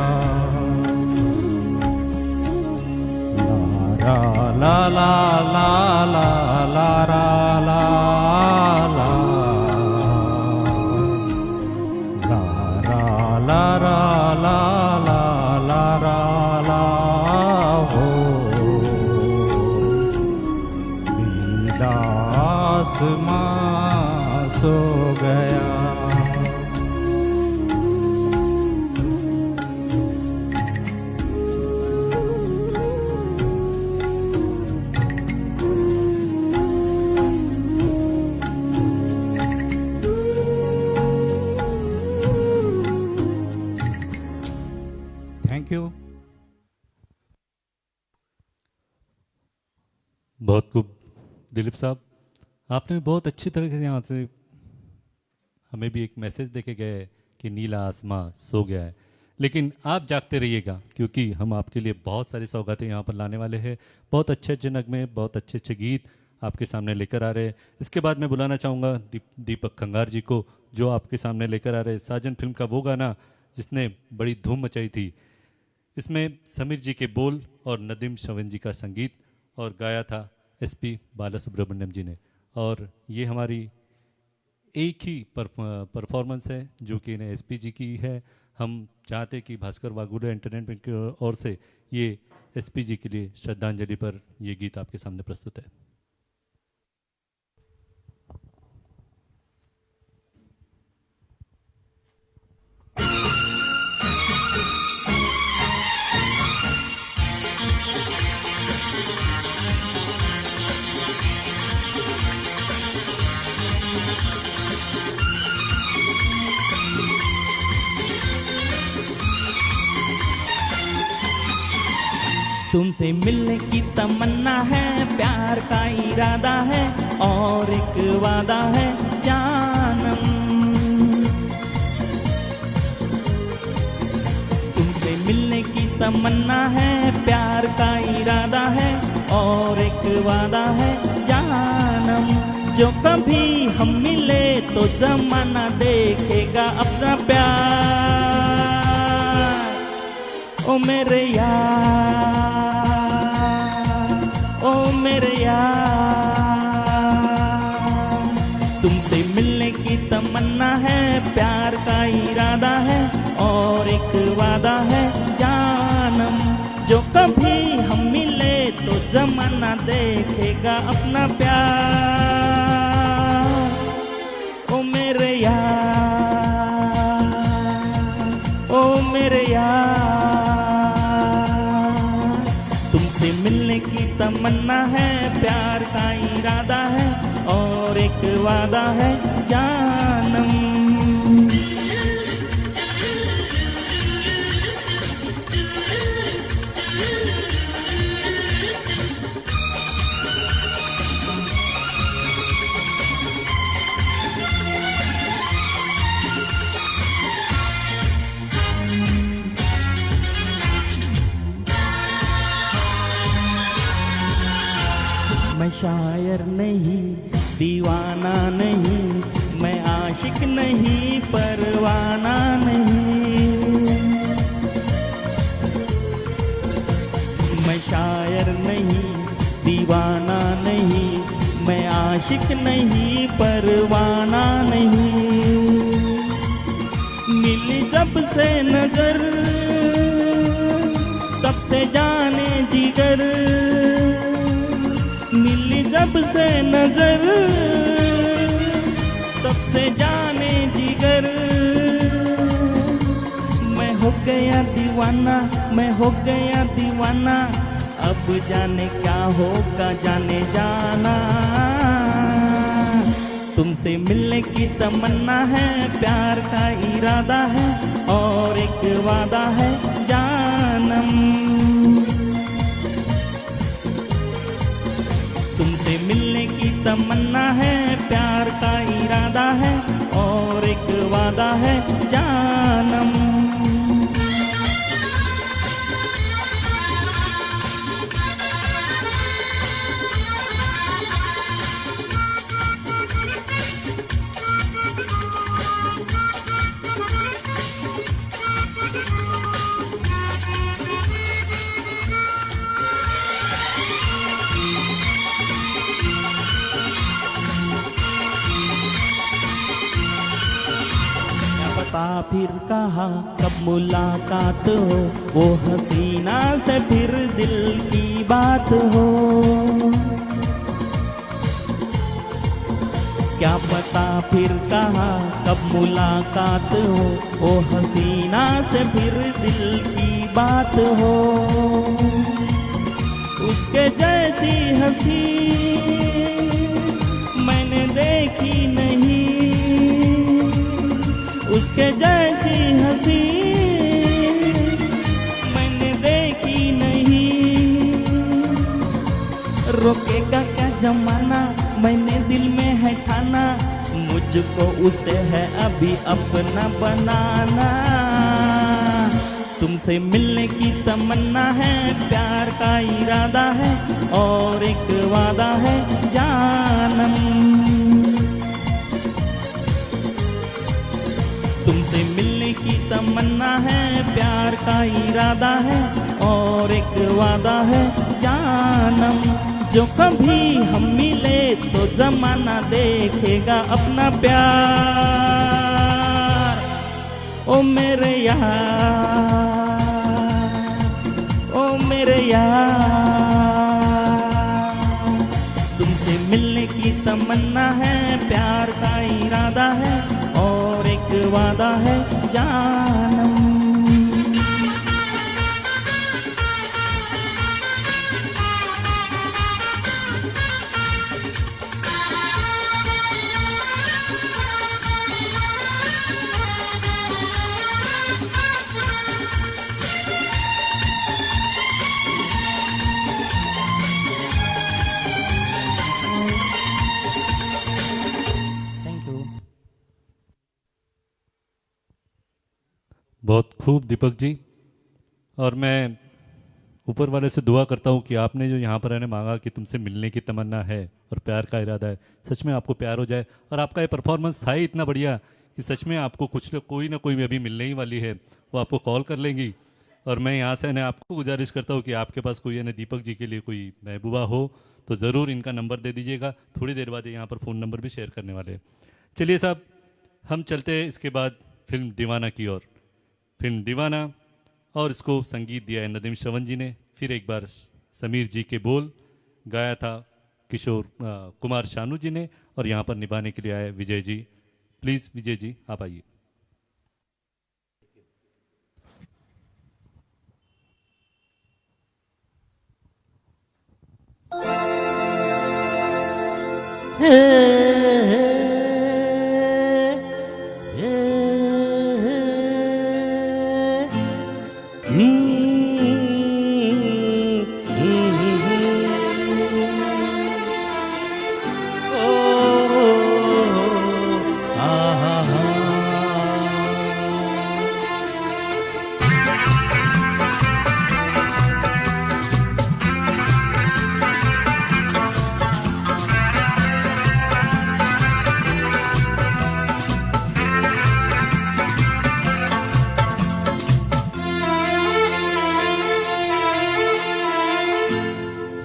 ला ला ला ला ला ला ला ला ला आसमां सो गया। Thank you. बहुत खूब दिलीप साहब, आपने बहुत अच्छी तरीके से यहाँ से हमें भी एक मैसेज देके गए कि नीला आसमां सो गया है, लेकिन आप जागते रहिएगा क्योंकि हम आपके लिए बहुत सारी सौगातें यहाँ पर लाने वाले हैं। बहुत अच्छे अच्छे नगमे, बहुत अच्छे अच्छे गीत आपके सामने लेकर आ रहे हैं। इसके बाद मैं बुलाना चाहूँगा दीपक खंगार जी को, जो आपके सामने लेकर आ रहे हैं साजन फिल्म का वो गाना जिसने बड़ी धूम मचाई थी। इसमें समीर जी के बोल और नदीम शवन जी का संगीत और गाया था एसपी बालासुब्रमण्यम जी ने। और ये हमारी एक ही परफॉर्मेंस है जो कि इन्हें एसपी जी की है। हम चाहते कि भास्कर वागुड़े एंटरटेनमेंट की ओर से ये एसपी जी के लिए श्रद्धांजलि पर ये गीत आपके सामने प्रस्तुत है। तुमसे मिलने की तमन्ना है, प्यार का इरादा है और एक वादा है जानम। तुमसे मिलने की तमन्ना है, प्यार का इरादा है और एक वादा है जानम। जो कभी हम मिले तो जमाना देखेगा अपना प्यार। ओ मेरे यार, ओ मेरे यार, तुमसे मिलने की तमन्ना है, प्यार का इरादा है और एक वादा है जानम। जो कभी हम मिले तो जमाना देखेगा अपना प्यार। ओ मेरे यार, ओ मेरे यार, तुमसे मिलने की तमन्ना है, प्यार का इरादा है और एक वादा है जानम। मैं शायर नहीं, दीवाना नहीं, मैं आशिक नहीं, परवाना नहीं। मैं शायर नहीं, दीवाना नहीं, मैं आशिक नहीं, परवाना नहीं। मिली जब से नजर तब से जाने जिगर, मिली जब से नजर तब से जाने जिगर। मैं हो गया दीवाना, मैं हो गया दीवाना, अब जाने क्या होगा जाने जाना। तुमसे मिलने की तमन्ना है, प्यार का इरादा है और एक वादा है जानम। तुमसे मिलने की तमन्ना है, प्यार का इरादा है और एक वादा है जानम। फिर कहा कब मुलाकात हो, वो हसीना से फिर दिल की बात हो। क्या पता फिर कहाँ कब मुलाकात हो, ओ हसीना से फिर दिल की बात हो। उसके जैसी हंसी मैंने देखी नहीं, उसके जैसी हंसी मैंने देखी नहीं। रोकेगा क्या जमाना, मैंने दिल में है ठाना, मुझको उसे है अभी अपना बनाना। तुमसे मिलने की तमन्ना है, प्यार का इरादा है और एक वादा है जानम। तुमसे मिलने की तमन्ना है, प्यार का इरादा है और एक वादा है जानम। जो कभी हम मिले तो जमाना देखेगा अपना प्यार। ओ मेरे यार, ओ मेरे यार, तुमसे मिलने की तमन्ना है, प्यार का इरादा है और एक वादा है जानम। बहुत खूब दीपक जी। और मैं ऊपर वाले से दुआ करता हूँ कि आपने जो यहाँ पर मैंने मांगा कि तुमसे मिलने की तमन्ना है और प्यार का इरादा है, सच में आपको प्यार हो जाए। और आपका ये परफॉर्मेंस था ही इतना बढ़िया कि सच में आपको कोई ना कोई अभी मिलने ही वाली है, वो आपको कॉल कर लेंगी। और मैं यहाँ से ना आपको गुजारिश करता हूँ कि आपके पास कोई है ना दीपक जी के लिए कोई महबूबा हो तो ज़रूर इनका नंबर दे दीजिएगा। थोड़ी देर बाद यहाँ पर फ़ोन नंबर भी शेयर करने वाले हैं। चलिए साहब, हम चलते हैं इसके बाद फिल्म दीवाना की ओर। फिल्म दीवाना और इसको संगीत दिया है नदीम श्रवण जी ने। फिर एक बार समीर जी के बोल गाया था कुमार शानू जी ने। और यहाँ पर निभाने के लिए आए विजय जी। प्लीज़ विजय जी आप आइए।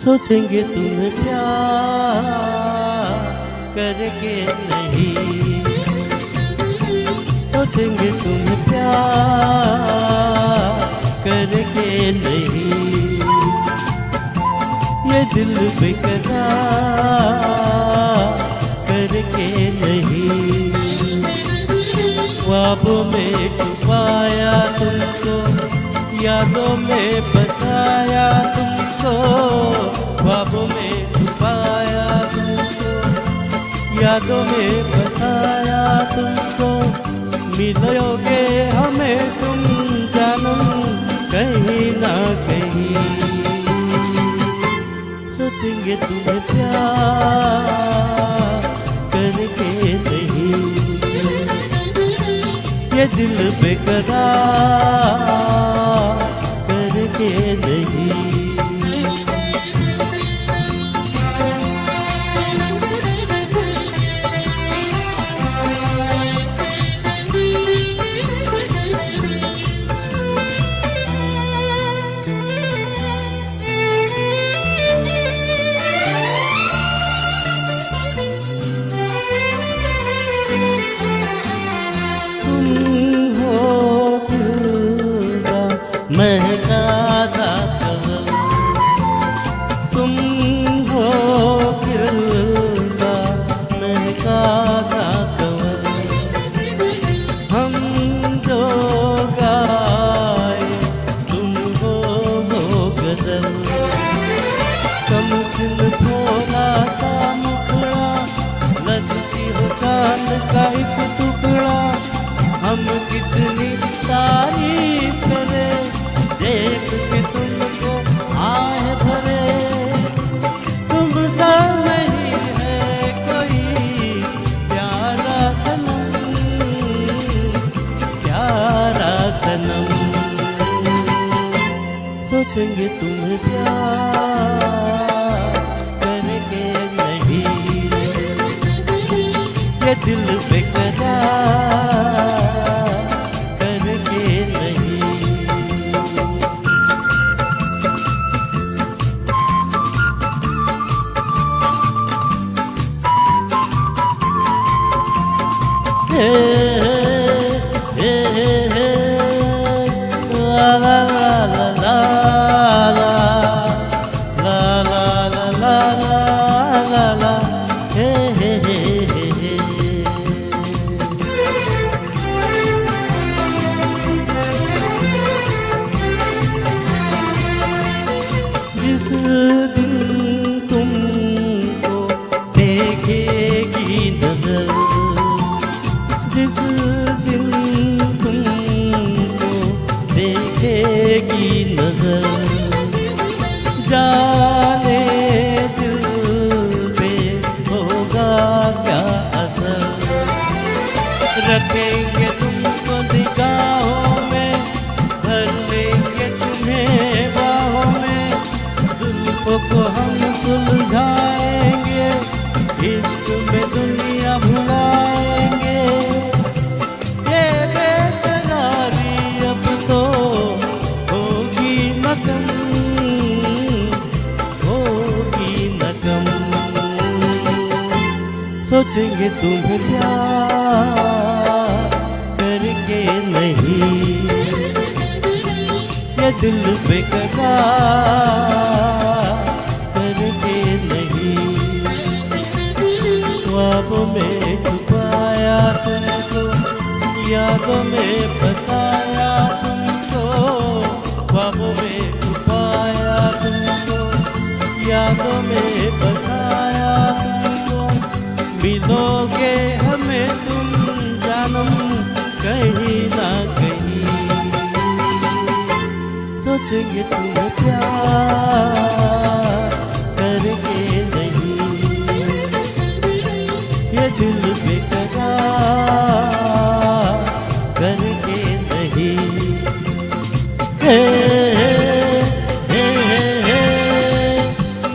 सोचेंगे तुम्हें प्यार करके नहीं, सोचेंगे तुम्हें प्यार करके नहीं, ये दिल बेकरार करके नहीं। ख्वाबों में छुपाया तुमको, यादों में बसाया तुमको, ख्वाबों में छुपाया तुमको, यादों में बसाया तुमको। मिलोगे हमें तुम जानम कहीं ना कहीं, सोचेंगे तुम्हें प्यार करके नहीं, ये दिल बेकरार करके नहीं। महका था थोड़ा सा मुखड़ा, लगती हो चांद का एक टुकड़ा। हम कितनी तारीफ करें, देख के तुमको आए भरे। तुम सा नहीं है कोई प्यारा सनम, प्यारा सनम। सोचेंगे तुम्हें प्यार करके नहीं, ये दिल बेकरार करके नहीं। हे हे हे हे ला ला ला ला ला ला ला ला ला ला ला हे हे हे हे हे। जिस दिन तुमको देखेगी नजर, जिस दिन तुमको देखेगी नजर, जाने दिल पे होगा क्या असर। रखेंगे तुमको निगाहों में, भर लेंगे तुम्हें बाहों में। जुल्फों को हम सुलझाएंगे, इश्क में दुनिया भुलाएंगे। ये बेकरारी अब तो होगी नकम, होगी नकम। सोचेंगे तुम्हें प्यार करके नहीं, ये दिल बेकरार करके नहीं। ख्वाबों में छुपाया तुमको, यादों में फंसाया तुमको। ख्वाबों में छुपाया तुमको, यादों में फंसाया तुमको। मिलोगे हमें तुम जानम कहीं ना कहीं। सोचेंगे तुम्हें प्यार करके नहीं, ये दिल बेकरार करके नहीं। हे हे हे हे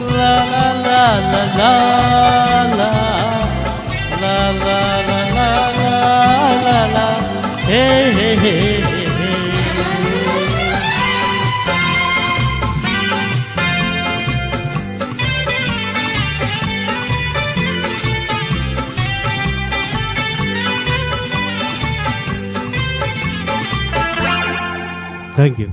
ला ला ला ला ला ला ला ला ला ला ला हे हे हे हे। Thank you.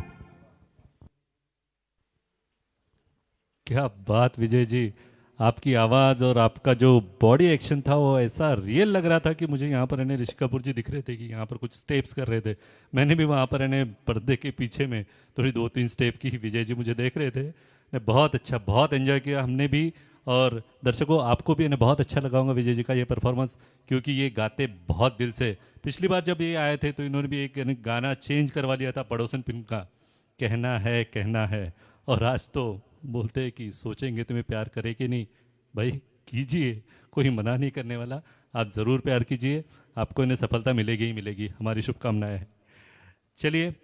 क्या बात विजय जी, आपकी आवाज़ और आपका जो बॉडी एक्शन था वो ऐसा रियल लग रहा था कि मुझे यहाँ पर ऋषि कपूर जी दिख रहे थे कि यहाँ पर कुछ स्टेप्स कर रहे थे। मैंने भी वहाँ पर पर्दे के पीछे में थोड़ी 2-3 स्टेप की, विजय जी मुझे देख रहे थे। ने बहुत अच्छा, बहुत एंजॉय किया हमने भी, और दर्शकों आपको भी बहुत अच्छा लगा होगा विजय जी का ये परफॉर्मेंस, क्योंकि ये गाते बहुत दिल से। पिछली बार जब ये आए थे तो इन्होंने भी एक गाना चेंज करवा लिया था पड़ोसन फिल्म का, कहना है, और आज तो बोलते हैं कि सोचेंगे तुम्हें प्यार करे कि नहीं। भाई कीजिए, कोई मना नहीं करने वाला, आप ज़रूर प्यार कीजिए, आपको इन्हें सफलता मिलेगी ही मिलेगी, हमारी शुभकामनाएं हैं। चलिए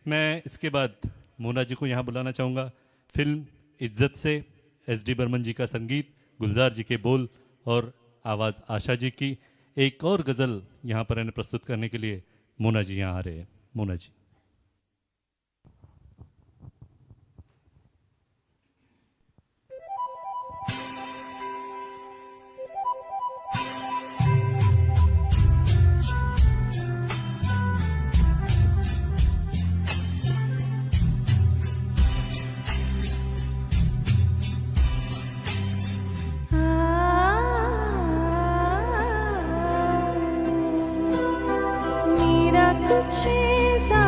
मैं इसके बाद मोना जी को यहाँ बुलाना चाहूँगा। फिल्म इज्जत से SD बर्मन जी का संगीत, गुलजार जी के बोल और आवाज़ आशा जी की। एक और गज़ल यहाँ पर इन्हें प्रस्तुत करने के लिए मोना जी यहाँ आ रहे हैं। मोना जी। मेरा कुछ ऐसा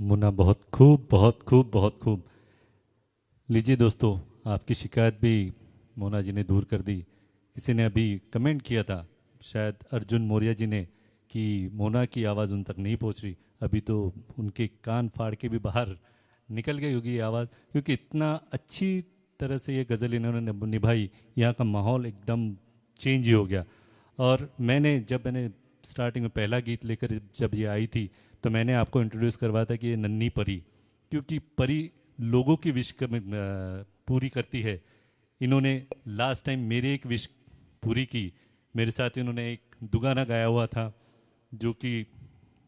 मुन्ना बहुत खूब, बहुत खूब, बहुत खूब। लीजिए दोस्तों, आपकी शिकायत भी मोना जी ने दूर कर दी। किसी ने अभी कमेंट किया था, शायद अर्जुन मौर्य जी ने, कि मोना की आवाज़ उन तक नहीं पहुंच रही। अभी तो उनके कान फाड़ के भी बाहर निकल गई होगी ये आवाज़, क्योंकि इतना अच्छी तरह से ये गज़ल इन्होंने निभाई, यहाँ का माहौल एकदम चेंज ही हो गया। और मैंने स्टार्टिंग में पहला गीत लेकर जब ये आई थी, तो मैंने आपको इंट्रोड्यूस करवाया था कि ये नन्ही परी, क्योंकि परी लोगों की विश पूरी करती है। इन्होंने लास्ट टाइम मेरी एक विश पूरी की। मेरे साथ इन्होंने एक दुगाना गाया हुआ था, जो कि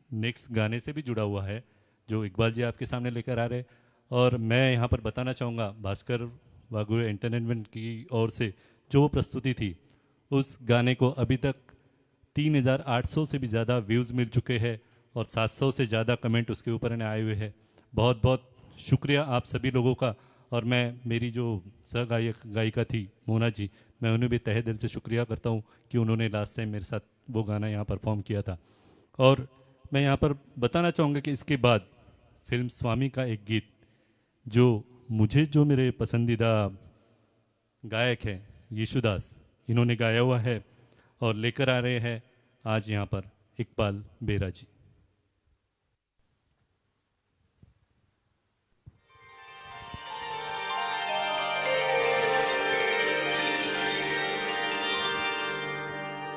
नेक्स्ट गाने से भी जुड़ा हुआ है, जो इकबाल जी आपके सामने लेकर आ रहे। और मैं यहाँ पर बताना चाहूँगा, भास्कर वागुए एंटरटेनमेंट की ओर से जो प्रस्तुति थी, उस गाने को अभी तक 3800 से भी ज़्यादा व्यूज़ मिल चुके हैं और 700 से ज़्यादा कमेंट उसके ऊपर आए हुए हैं। बहुत बहुत शुक्रिया आप सभी लोगों का। और मैं मेरी जो गायिका थी मोना जी, मैं उन्हें भी तहे दिल से शुक्रिया करता हूँ कि उन्होंने लास्ट टाइम मेरे साथ वो गाना यहाँ परफॉर्म किया था। और मैं यहाँ पर बताना चाहूँगा कि इसके बाद फिल्म स्वामी का एक गीत, जो मेरे पसंदीदा गायक हैं यीशुदास, इन्होंने गाया हुआ है और लेकर आ रहे हैं आज यहाँ पर इकबाल बेरा जी।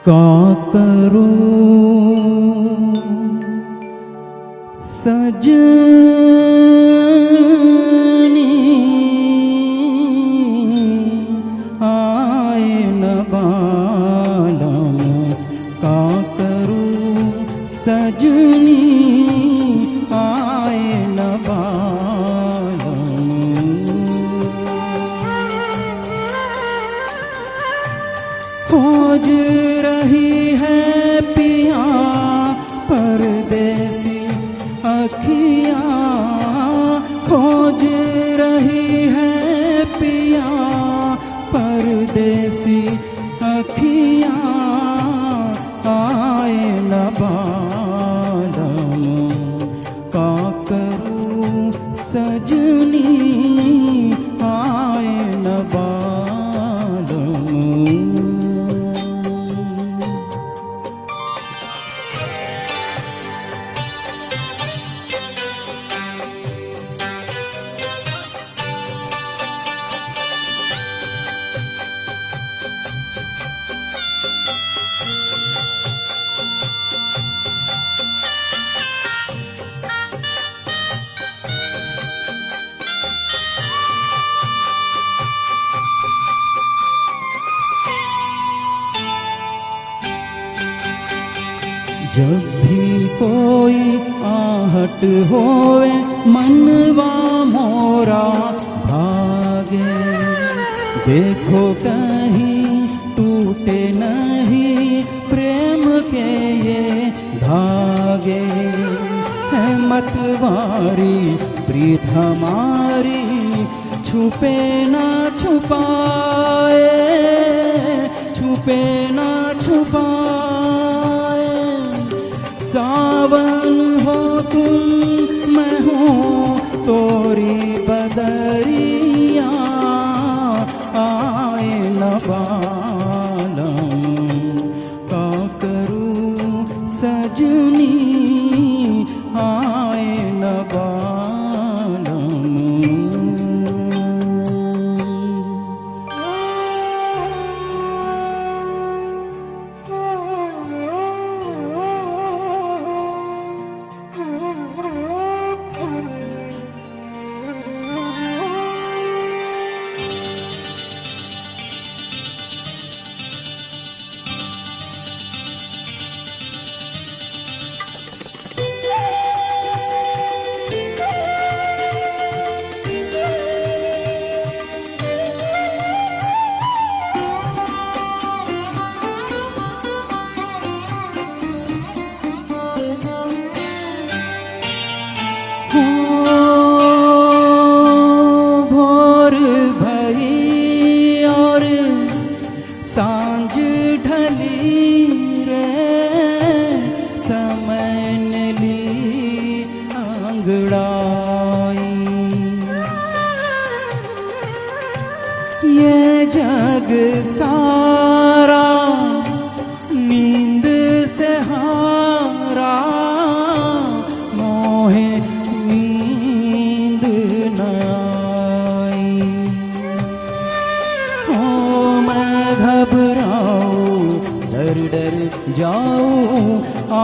का करूं सजनी आए न बालम, का करूं सजनी आए न बालम। खोज रही है पिया परदेसी अखियाँ, खोज रही है पिया परदेसी अखियाँ आए न बालम, का करूं सजनी आए न बालम। जब भी कोई आहट होए मनवा मोरा भागे, देखो कहीं टूटे नहीं प्रेम के ये धागे। है मतवारी प्रीत हमारी छुपे ना छुपाए, छुपे ना छुपाए। सावन हो तुम मैं हूँ तोरी बदरिया आए न बालम, का करूं सजनी आए न बालम।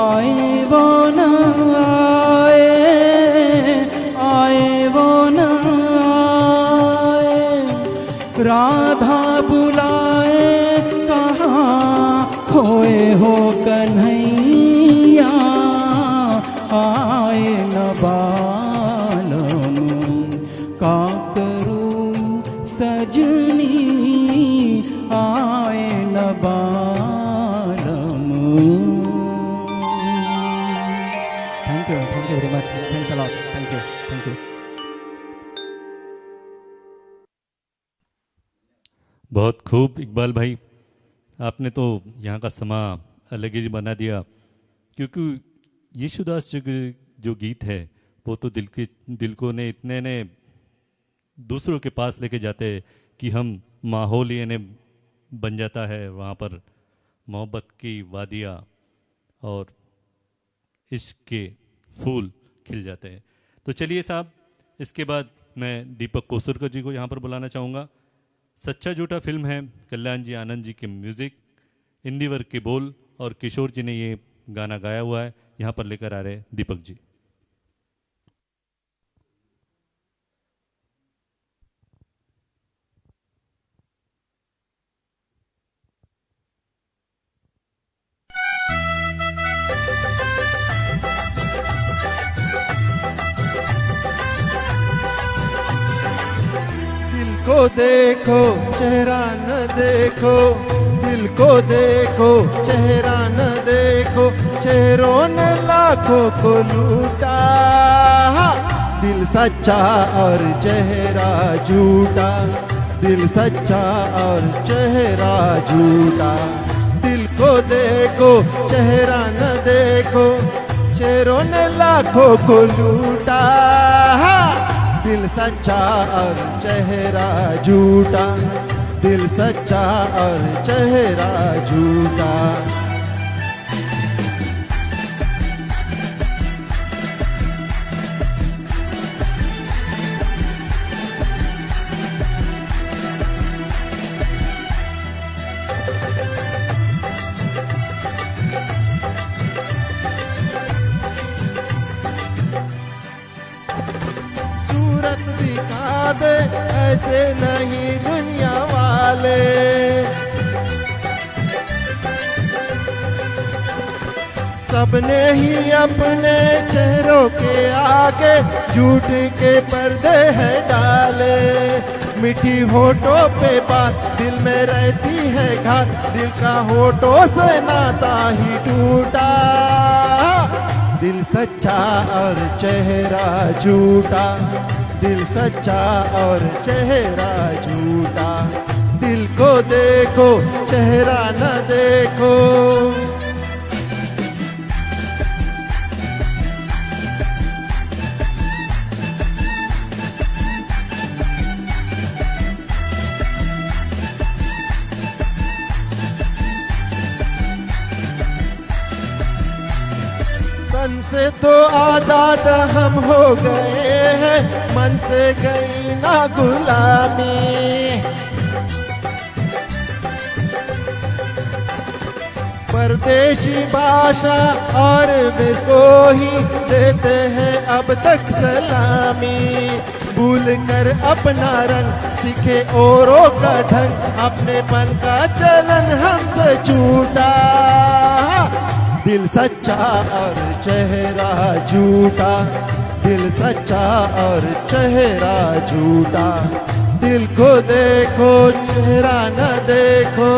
आए वो न आए, आए वो न आए, राधा बुलाए कहाँ खोए हो कन्हैया, आए न बालम का करूं सजनी, आए न बालम। Thank you very much, thanks a lot, thank you. बहुत खूब इकबाल भाई, आपने तो यहाँ का समा अलग ही बना दिया, क्योंकि यीशुदास जो गीत है वो तो दिल को ने इतने ने दूसरों के पास लेके जाते हैं कि हम माहौल ही ने बन जाता है वहाँ पर, मोहब्बत की वादियाँ और इश्क के फूल खिल जाते हैं। तो चलिए साहब, इसके बाद मैं दीपक कोसरकर जी को यहाँ पर बुलाना चाहूँगा। सच्चा झूठा फिल्म है, कल्याण जी आनंद जी के म्यूज़िक, इंदिवर के बोल और किशोर जी ने ये गाना गाया हुआ है। यहाँ पर लेकर आ रहे हैं दीपक जी। दिल को देखो चेहरा न देखो, दिल को देखो चेहरा न देखो, चेहरों ने लाखों को लूटा, दिल सच्चा और चेहरा झूठा, दिल सच्चा और चेहरा झूठा। दिल को देखो चेहरा न देखो, चेहरों ने लाखों को लूटा, दिल सच्चा और चेहरा झूठा, दिल सच्चा और चेहरा झूठा। सूरत दिखा दे ऐसे नहीं दुनिया वाले, सबने ही अपने चेहरों के आगे झूठ के पर्दे हैं डाले। मीठी होठों पे बात दिल में रहती है घात, दिल का होठों से नाता ही टूटा, दिल सच्चा और चेहरा झूठा, दिल सच्चा और चेहरा झूठा। दिल को देखो चेहरा न देखो, तन से तो आजाद हम हो गए हैं, मन से गई ना गुलामी। परदेशी भाषा और वेश को ही देते हैं अब तक सलामी। भूल कर अपना रंग सीखे औरों का ढंग, अपनेपन का चलन हमसे छूटा। दिल सच्चा और चेहरा झूठा, दिल सच्चा और चेहरा झूठा। दिल को देखो चेहरा न देखो,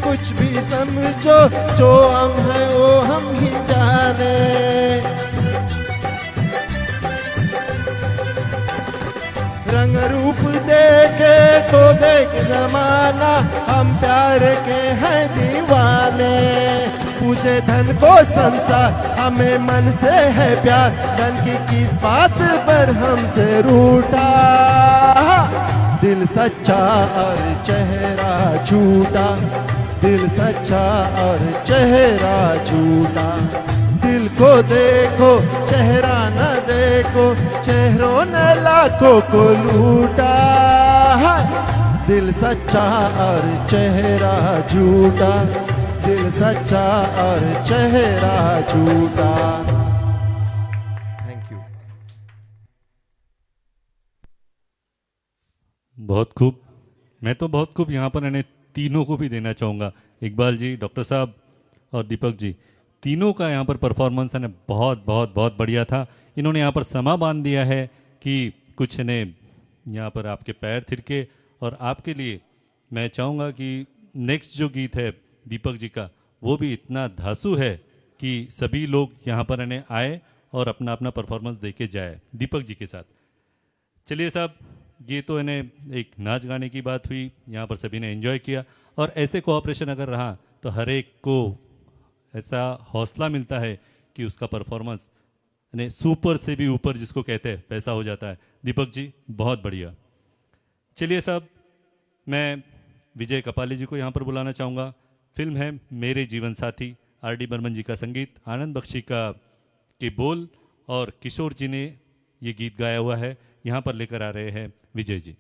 कुछ भी समझो, जो हम है वो हम ही जाने। रंग रूप देखे तो देख जमाना, हम प्यार के हैं दीवाने। पूछे धन को संसार, हमें मन से है प्यार, धन की किस बात पर हमसे रूठा। दिल सच्चा और चेहरा झूठा, दिल सच्चा और चेहरा झूठा। दिल को देखो चेहरा न देखो, चेहरों ने लाखों को लूटा। दिल सच्चा और चेहरा झूठा, दिल सच्चा और चेहरा झूठा। Thank you. बहुत खूब। मैं तो बहुत खूब यहाँ पर इन्हें तीनों को भी देना चाहूँगा, इकबाल जी, डॉक्टर साहब और दीपक जी, तीनों का यहाँ पर परफॉर्मेंस है बहुत बहुत बहुत बढ़िया था। इन्होंने यहाँ पर समा बांध दिया है कि कुछ इन्हें यहाँ पर आपके पैर थिरके। और आपके लिए मैं चाहूँगा कि नेक्स्ट जो गीत है दीपक जी का, वो भी इतना धांसू है कि सभी लोग यहाँ पर इन्हें आए और अपना अपना परफॉर्मेंस दे के जाए दीपक जी के साथ। चलिए साहब, ये तो इन्हें एक नाच गाने की बात हुई, यहाँ पर सभी ने एंजॉय किया। और ऐसे कोऑपरेशन अगर रहा तो हर एक को ऐसा हौसला मिलता है कि उसका परफॉर्मेंस यानी सुपर से भी ऊपर जिसको कहते हैं वैसा हो जाता है। दीपक जी बहुत बढ़िया। चलिए साहब, मैं विजय कपाली जी को यहाँ पर बुलाना चाहूँगा। फिल्म है मेरे जीवन साथी, आर.डी. बर्मन जी का संगीत, आनंद बख्शी का के बोल और किशोर जी ने ये गीत गाया हुआ है। यहाँ पर लेकर आ रहे हैं विजय जी।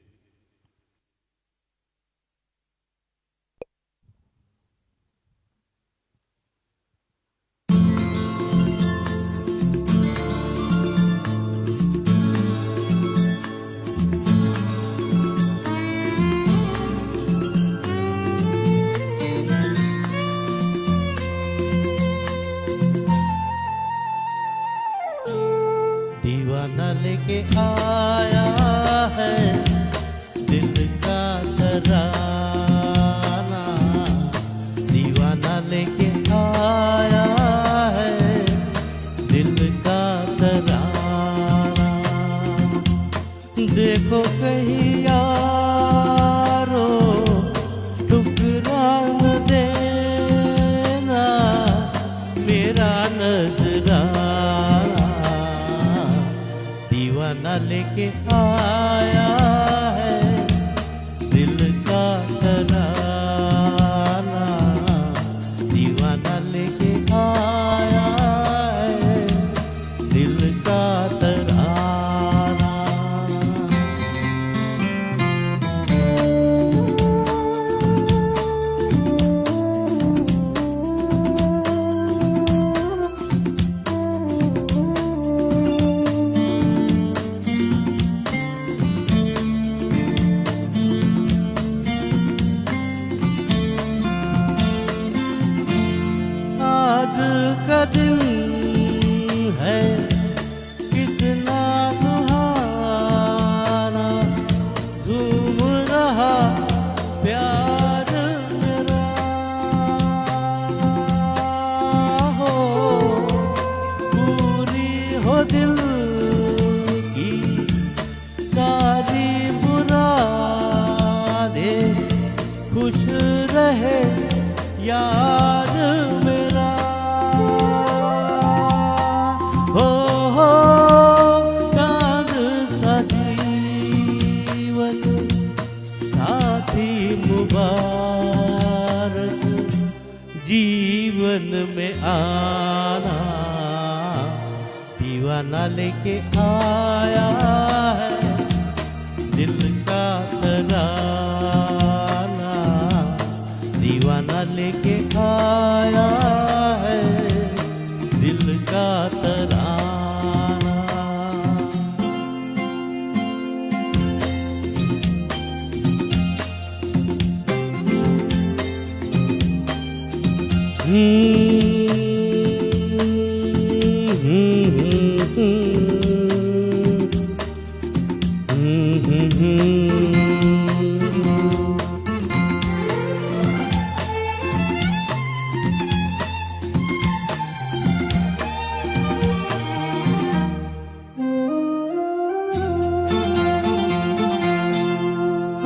दीवाना लेके आया है दिल का तराना, दीवाना लेके आया है दिल का तराना। देखो कहीं यारो टुकरा न देना मेरा नजराना, दीवाना लेके आया है दिल का तराना, दीवाना लेके आया है दिल का तराना। आज का दिन है कितना सुहाना, झूम रहा प्यार मेरा हो, पूरी हो दिल की सारी मुरादें, खुश रहे यार मेरा हो, चांद सा जीवन साथी मुबारक, जीवन में आना, दीवाना लेके आया है दिल का तराना, दीवाना लेके आया है दिल का तराना।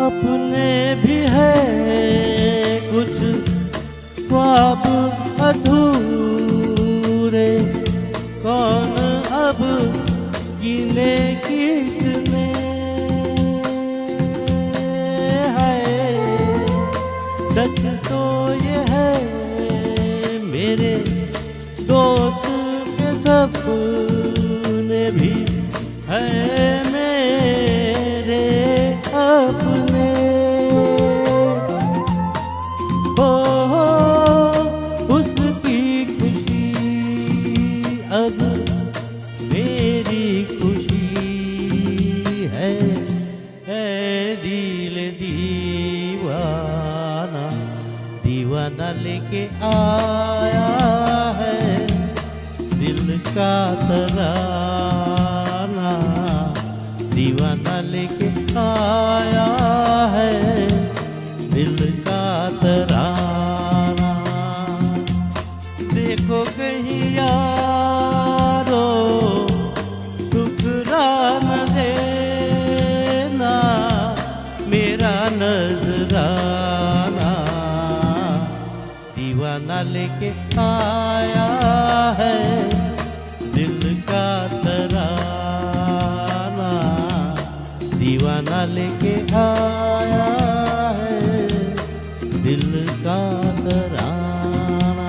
अपने भी है कुछ ख्वाब अधूरे, कौन अब गिने कितने दीवाना लेके आया है दिल का तराना, दीवाना लेके आया है दिल का तराना। देखो कहीं यारो टुकड़ा न देना मेरा नजराना, दीवाना लेके आया है दिल का तराना, दीवाना लेके आया है दिल का तराना।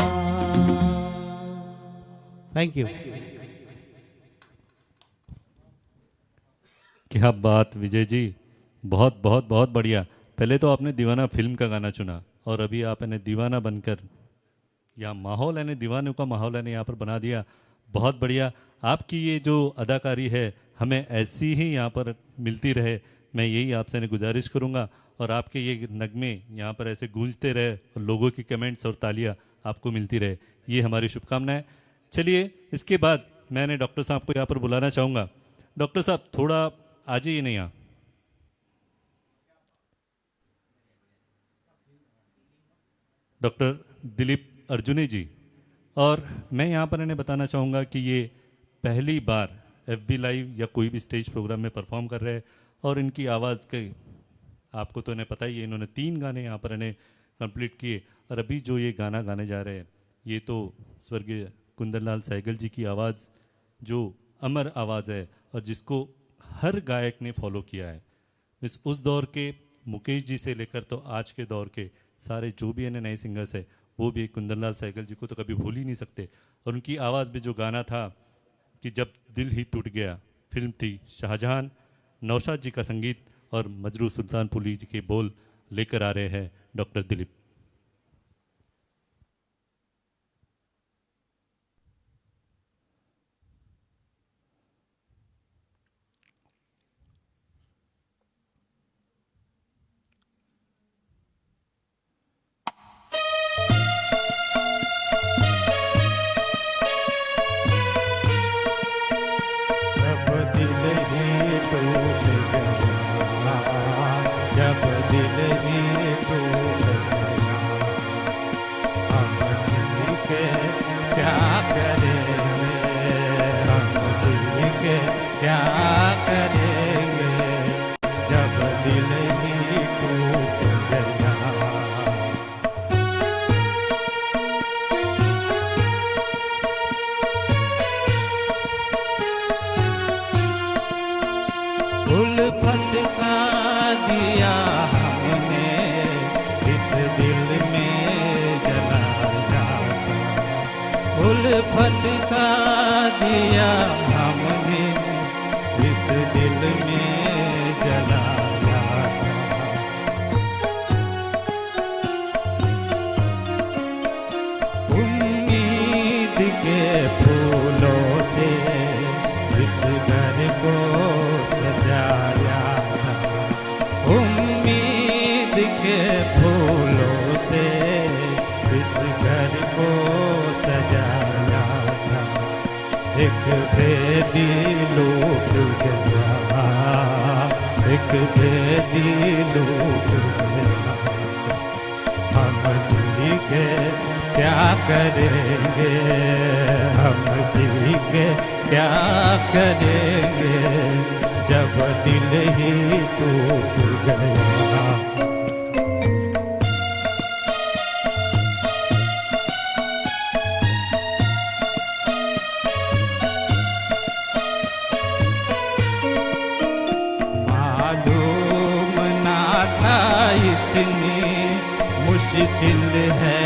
Thank you. क्या बात विजय जी, बहुत बहुत बहुत बढ़िया। पहले तो आपने दीवाना फिल्म का गाना चुना और अभी आपने दीवाना बनकर यहाँ माहौल यानी दीवानों का माहौल यानी यहाँ पर बना दिया। बहुत बढ़िया। आपकी ये जो अदाकारी है हमें ऐसी ही यहाँ पर मिलती रहे, मैं यही आपसे गुजारिश करूँगा। और आपके ये नगमे यहाँ पर ऐसे गूंजते रहे और लोगों की कमेंट्स और तालियाँ आपको मिलती रहे, ये हमारी शुभकामनाएं। चलिए इसके बाद मैंने डॉक्टर साहब को यहाँ पर बुलाना चाहूँगा। डॉक्टर साहब थोड़ा आ जाइए नहीं यहाँ। डॉक्टर दिलीप अर्जुनी जी, और मैं यहाँ पर इन्हें बताना चाहूँगा कि ये पहली बार FB लाइव या कोई भी स्टेज प्रोग्राम में परफॉर्म कर रहे हैं और इनकी आवाज़ के आपको तो इन्हें पता ही है, इन्होंने 3 गाने यहाँ पर इन्हें कंप्लीट किए और अभी जो ये गाना गाने जा रहे हैं ये तो स्वर्गीय कुंदन लाल सहगल जी की आवाज़, जो अमर आवाज़ है और जिसको हर गायक ने फॉलो किया है। इस उस दौर के मुकेश जी से लेकर तो आज के दौर के सारे जो भी इन्हें नए सिंगर्स है वो भी कुंदन लाल सहगल जी को तो कभी भूल ही नहीं सकते। और उनकी आवाज़ में जो गाना था कि जब दिल ही टूट गया, फिल्म थी शाहजहान, नौशाद जी का संगीत और मजरू सुल्तानपुरी जी के बोल लेकर आ रहे हैं डॉक्टर दिलीप। जब दिल ही टूट गया, हम जी के क्या करेंगे, हम जी के क्या करेंगे, जब दिल ही टूट गया। उल्फत का दिया हमने इस दिल में जलाया, उल्फत का दिया हमने इस दिल में जलाया। उम्मीद के फूलों से इस घर को सजाया था, उम्मीद के फूलों से इस घर को सजाया था। एक भेदी लूट गया, एक भेदी लूट गया, हम जी के क्या करेंगे, हम जी के क्या करेंगे, जब दिल ही टूट गया। मालूम ना था इतनी मुश्किल है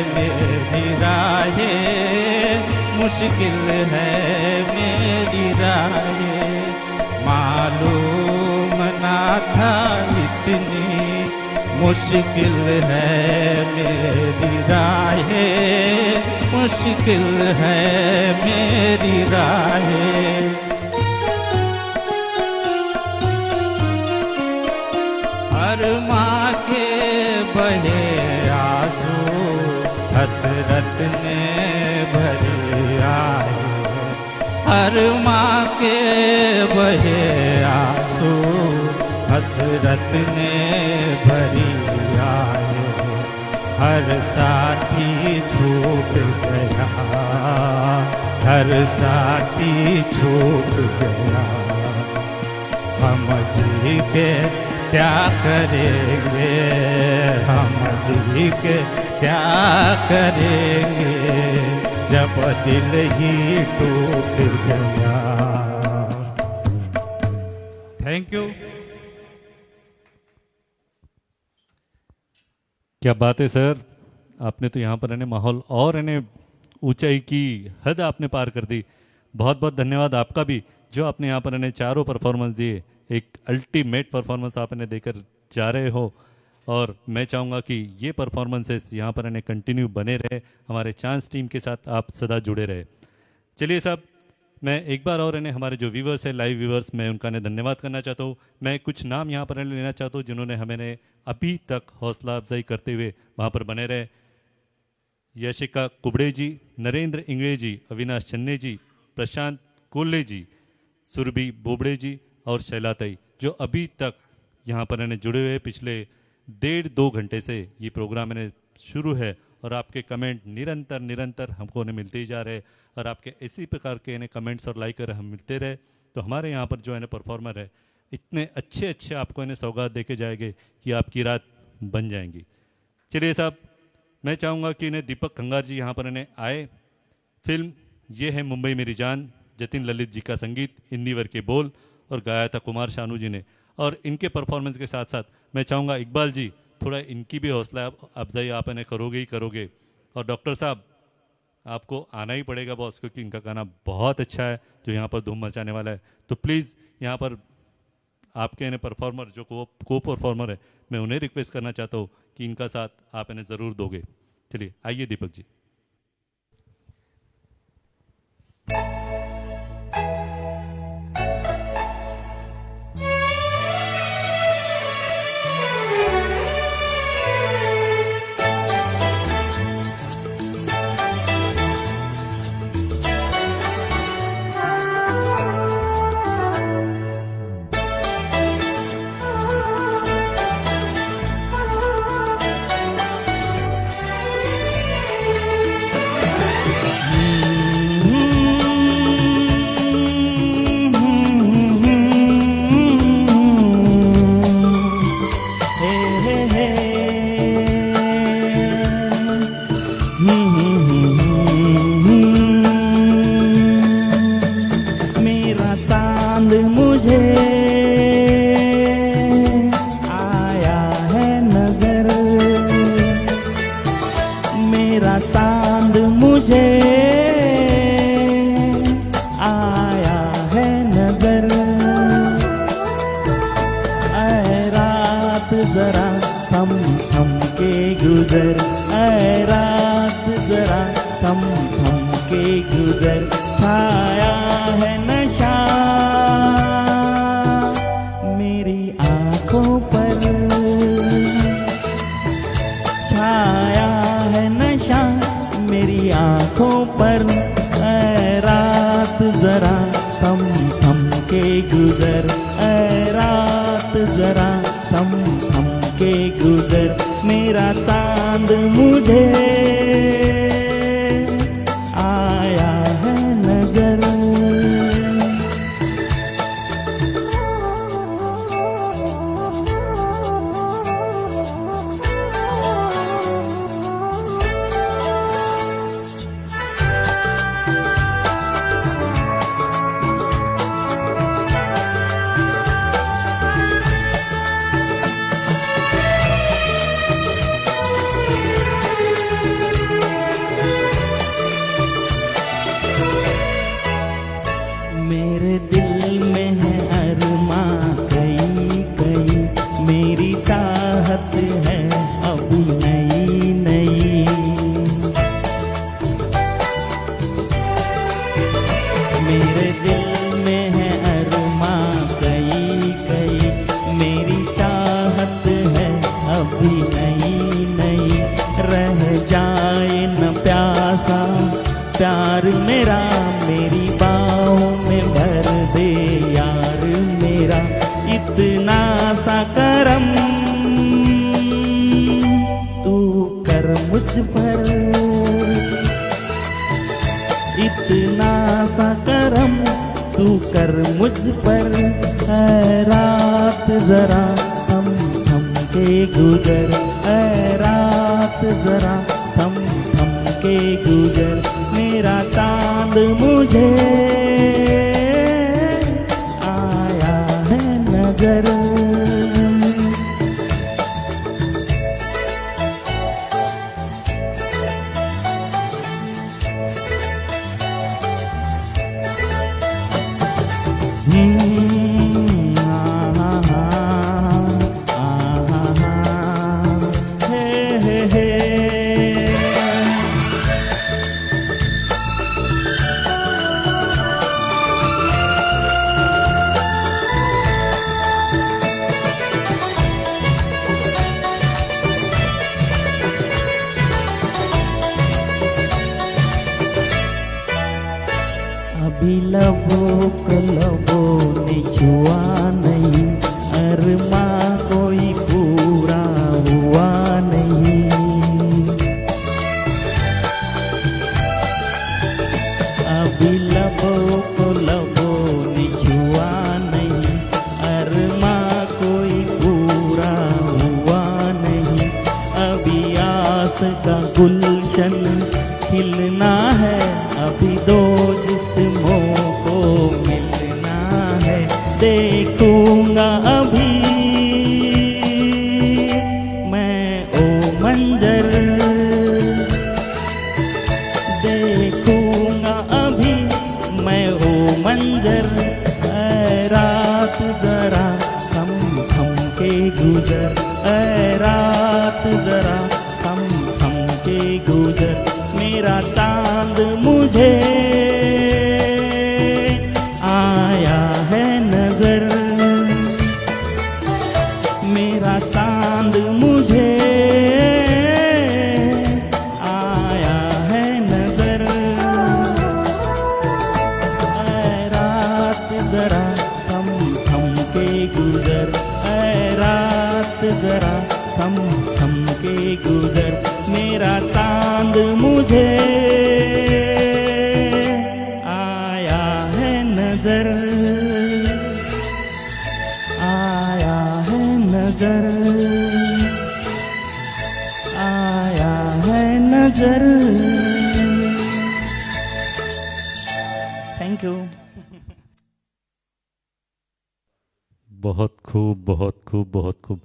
मेरी राहें, मुश्किल है मेरी राहें, मालूम ना था इतनी मुश्किल है मेरी राहें, मुश्किल है मेरी राहें। हर माँ के बहे आंसू शर्मा के बहे आंसू हसरत ने भरी आए, हर साथी छूट गया, हर साथी छूट गया। हम जी के क्या करेंगे, हम जी के क्या करेंगे, जब दिल ही टूट गया। Thank you. क्या बात है सर, आपने तो यहाँ पर माहौल और ऊंचाई की हद आपने पार कर दी। बहुत बहुत धन्यवाद आपका भी, जो आपने यहाँ पर चारों परफॉर्मेंस दिए, एक अल्टीमेट परफॉर्मेंस आपने देकर जा रहे हो। और मैं चाहूँगा कि ये परफॉर्मेंसेस यहाँ पर कंटिन्यू बने रहे, हमारे चांस टीम के साथ आप सदा जुड़े रहे। चलिए साहब, मैं एक बार और हमारे जो व्यूवर्स हैं, लाइव व्यूवर्स, मैं उनका धन्यवाद करना चाहता हूँ। मैं कुछ नाम यहाँ पर लेना चाहता हूँ जिन्होंने हमें अभी तक हौसला अफजाई करते हुए वहाँ पर बने रहे। यशिका कुबड़े जी, नरेंद्र इंगड़े जी, अविनाश चन्ने जी, प्रशांत कोल्ले जी, सुरभि बोबड़े जी और शैलाताई, जो अभी तक यहाँ पर जुड़े हुए। पिछले 1.5-2 घंटे से ये प्रोग्राम शुरू है और आपके कमेंट निरंतर हमको मिलते ही जा रहे हैं। और आपके इसी प्रकार के कमेंट्स और लाइक हम मिलते रहे तो हमारे यहाँ पर जो परफॉर्मर है, इतने अच्छे आपको सौगात देके जाएंगे कि आपकी रात बन जाएंगी। चलिए साहब, मैं चाहूँगा कि दीपक खंगार जी यहाँ पर आए। फिल्म ये है मुंबई मेरी जान, जतिन ललित जी का संगीत, इंदिवर के बोल और गाया था कुमार शानू जी ने। और इनके परफॉर्मेंस के साथ साथ मैं चाहूँगा इकबाल जी, थोड़ा इनकी भी हौसला अफजाई आप करोगे ही करोगे। और डॉक्टर साहब, आपको आना ही पड़ेगा बॉस, क्योंकि इनका गाना बहुत अच्छा है जो यहाँ पर धूम मचाने वाला है। तो प्लीज़ यहाँ पर आपके परफॉर्मर जो को परफॉर्मर है, मैं उन्हें रिक्वेस्ट करना चाहता हूँ कि इनका साथ आप ज़रूर दोगे। चलिए आइए दीपक जी। मेरा चांद मुझे आया है नजर, मेरा चांद मुझे आया है नजर। ऐ रात जरा थम थम के गुजर, ऐ रात जरा थम थम के गुजर। छाया है नशा मेरी आंखों पर, छाया है नशा मेरी आंखों पर। ऐ रात जरा थम थम के गुजर, ऐ रात जरा थम थम के गुजर। मेरा चांद मुझे आया है नजर। मेरे दिल में है अरमां कई कई, मेरी चाहत है अभी नई नई। मेरे दिल में है अरमां कई कई, मेरी चाहत है अभी नई नई। रह जाए न प्यासा प्यार मेरा मेरी बाहों में पर, इतना सा करम तू कर मुझ पर। ऐ रात जरा थम थम के गुजर, ऐ रात जरा थम थम के गुजर। मेरा चांद मुझे आया है नजर। अभी लबों को लबों ने छुआ नहीं, अरमा कोई पूरा हुआ नहीं। अभी लबों को लबों ने छुआ नहीं, अरमा कोई पूरा हुआ नहीं। अभी आस का गुलशन खिलना है, अभी दो जिस्मों को मिलना है। देखूंगा अभी मैं ओ मंजर, देखूंगा अभी मैं ओ मंजर। ऐ रात जरा थम थम के गुजर, ऐ रात जरा थम थम के गुजर। मेरा चांद मुझे आया है नजर, मेरा चांद मुझे आया है नजर। ऐ रात जरा थम थम के गुजर, ऐ रात जरा थम थम के गुजर। मेरा चांद मुझे आया है नजर, आया है नजर, आया है नजर। Thank you. बहुत खूब, बहुत खूब, बहुत खूब।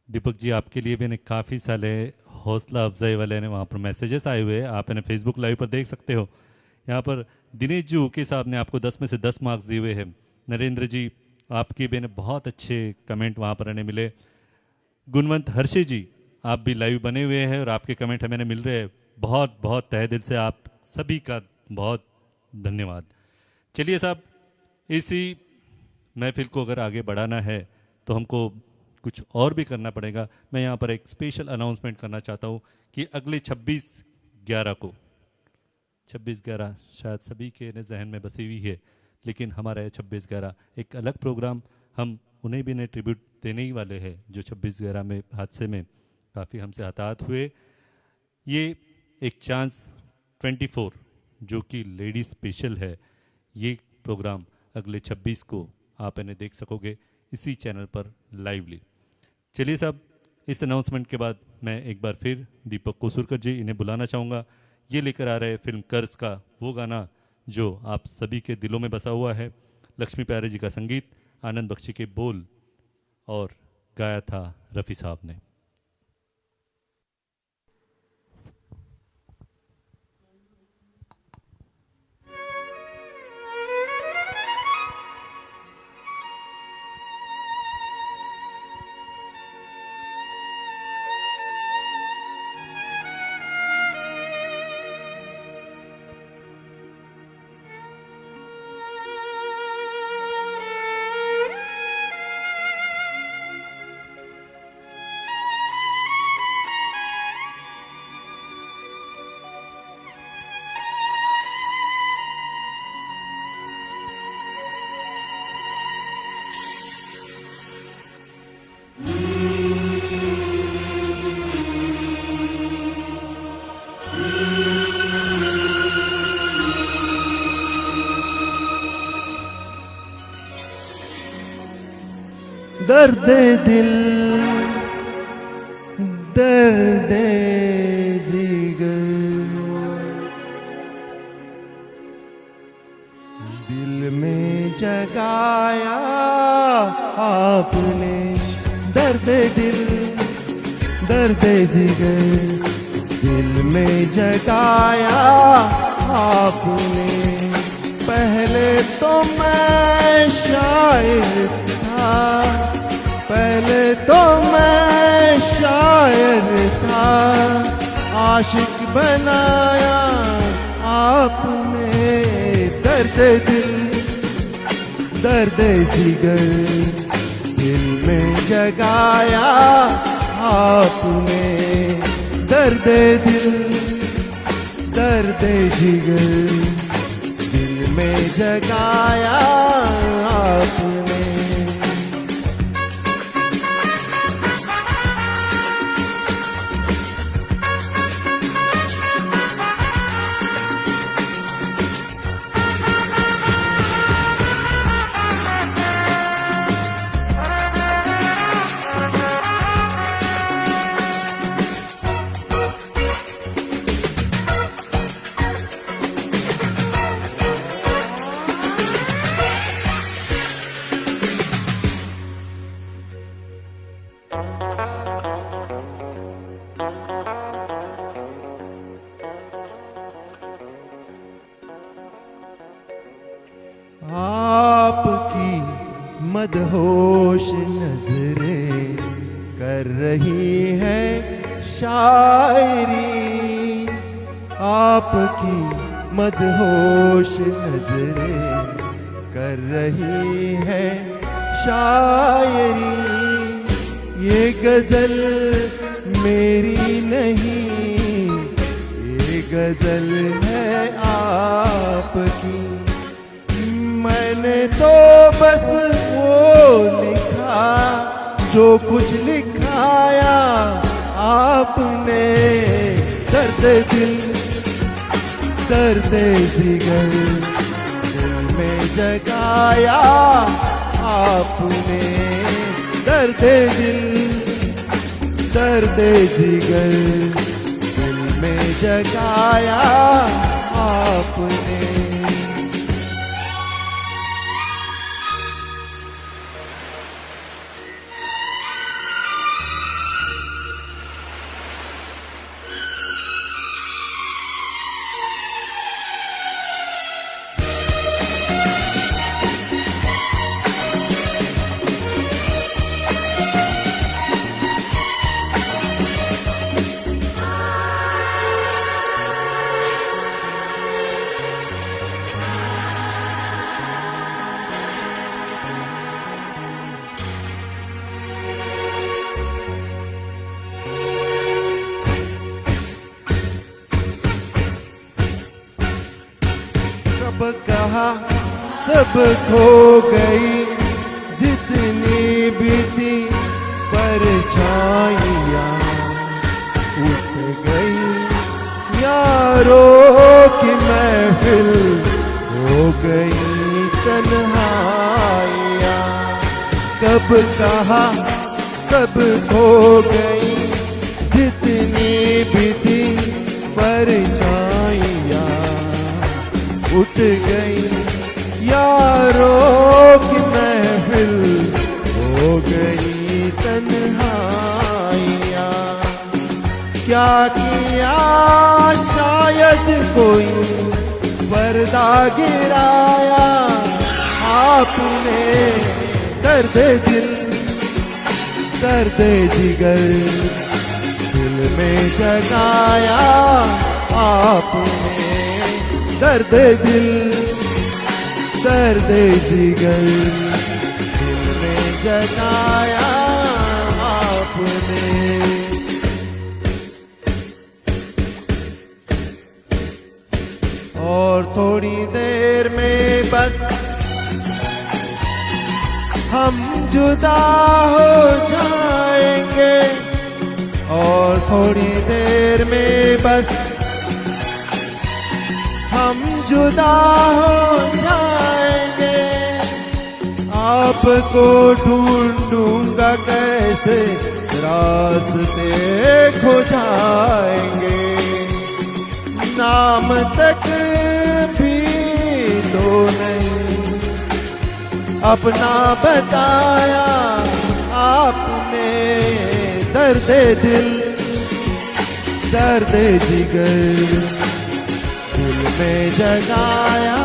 दीपक जी, आपके लिए भी ने काफ़ी सारे हौसला अफजाई वाले ने वहाँ पर मैसेजेस आए हुए हैं, आप इन्हें फेसबुक लाइव पर देख सकते हो। यहाँ पर दिनेश जी उके साहब ने आपको 10 में से 10 मार्क्स दिए हुए हैं। नरेंद्र जी, आपके भी ने बहुत अच्छे कमेंट वहाँ पर इन्हें मिले। गुणवंत हर्षे जी, आप भी लाइव बने हुए हैं और आपके कमेंट हमें मिल रहे हैं। बहुत बहुत तहे दिल से आप सभी का बहुत धन्यवाद। चलिए साहब, इसी महफिल को अगर आगे बढ़ाना है तो हमको कुछ और भी करना पड़ेगा। मैं यहाँ पर एक स्पेशल अनाउंसमेंट करना चाहता हूँ कि अगले 26/11 को, 26/11 शायद सभी के जहन में बसी हुई है, लेकिन हमारा ये 26/11 एक अलग प्रोग्राम, हम उन्हें भी ने ट्रिब्यूट देने ही वाले हैं जो 26/11 में हादसे में काफ़ी हमसे हताहत हुए। ये एक चांस 24 जो कि लेडी स्पेशल है, ये प्रोग्राम अगले 26 को आप इन्हें देख सकोगे इसी चैनल पर लाइवली। चलिए साहब, इस अनाउंसमेंट के बाद मैं एक बार फिर दीपक कोसुरकर जी इन्हें बुलाना चाहूँगा। ये लेकर आ रहे फिल्म कर्ज का वो गाना जो आप सभी के दिलों में बसा हुआ है। लक्ष्मी प्यारे जी का संगीत, आनंद बख्शी के बोल और गाया था रफ़ी साहब ने। दर्द दिल दर्द जिगर दिल में जगाया आपने दर्द दिल दर्द जिगर दिल में जगाया आपने पहले तो मैं शायर था पहले तो मैं शायर था आशिक बनाया आपने दर्द दिल दर्द जिगर दिल में जगाया आपने दर्द दिल दर्द जिगर दिल में जगाया आपने आपकी मदहोश नजरें कर रही है शायरी आपकी मदहोश नजरें कर रही है शायरी ये गजल मेरी नहीं ये गजल है आपकी मैंने तो बस वो लिखा जो कुछ लिखाया आपने दर्द दिल दर्द जिगर दिल में जगाया आपने दर्द दिल दर्द जिगर दिल में जगाया आपने कब कहा सब खो गई जितनी भी थी परछाइयाँ उठ गई यारों की महफिल हो गई तन्हाइयाँ कब कहा सब खो गई जितनी भी थी परछाइयाँ उठ गई यारों की महफिल हो गई तन्हाइयाँ क्या किया शायद कोई पर्दा गिराया आपने दर्द दिल दर्द जिगर दिल में जगाया आपने दर्द दिल दर्द जिगर दिल में जगाया आपने और थोड़ी देर में बस हम जुदा हो जाएंगे और थोड़ी देर में बस हम जुदा हो जाएंगे आप आपको ढूंढूंगा कैसे, रास्ते खो जाएंगे। नाम तक भी तो नहीं अपना बताया आपने, दर्द दिल दर्द जिगर दिल में जगाया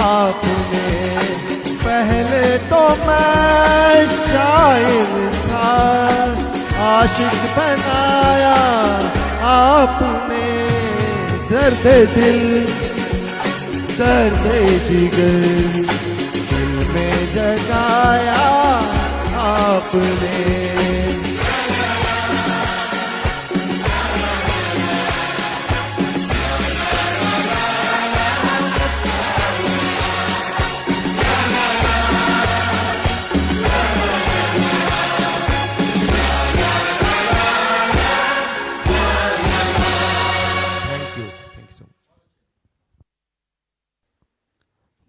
आपने। पहले तो मैं शायर था, आशिक बनाया आपने। दर्द दिल दर्द जिगर दिल में जगाया आपने।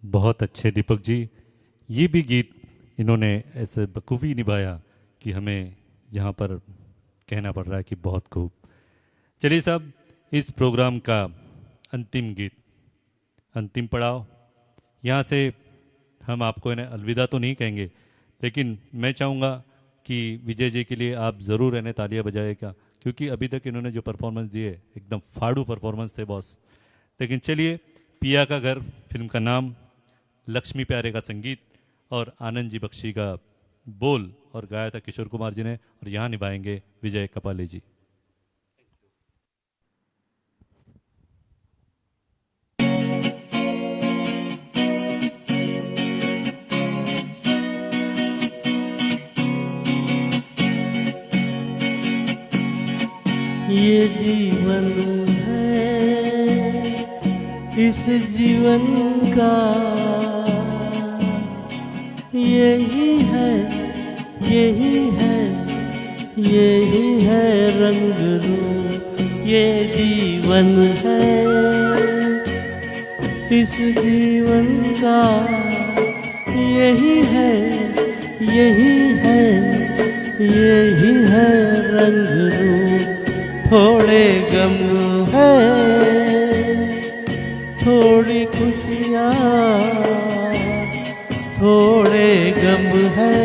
बहुत अच्छे दीपक जी, ये भी गीत इन्होंने ऐसे बखूबी निभाया कि हमें यहाँ पर कहना पड़ रहा है कि बहुत खूब। चलिए साहब, इस प्रोग्राम का अंतिम गीत, अंतिम पड़ाव, यहाँ से हम आपको इन्हें अलविदा तो नहीं कहेंगे, लेकिन मैं चाहूँगा कि विजय जी के लिए आप ज़रूर इन्हें तालियां बजाएगा, क्योंकि अभी तक इन्होंने जो परफॉर्मेंस दी है एकदम फाड़ू परफॉर्मेंस थे बॉस। लेकिन चलिए, पिया का घर फिल्म का नाम, लक्ष्मी प्यारे का संगीत और आनंद जी बख्शी का बोल और गाया था किशोर कुमार जी ने, और यहाँ निभाएंगे विजय कपाले जी। ये जीवन है, इस जीवन का यही है, यही है, यही है रंग रूप। ये जीवन है, इस जीवन का यही है, यही है, यही है रंग रूप। थोड़े गम है, थोड़ी खुशियाँ, थोड़े गम है,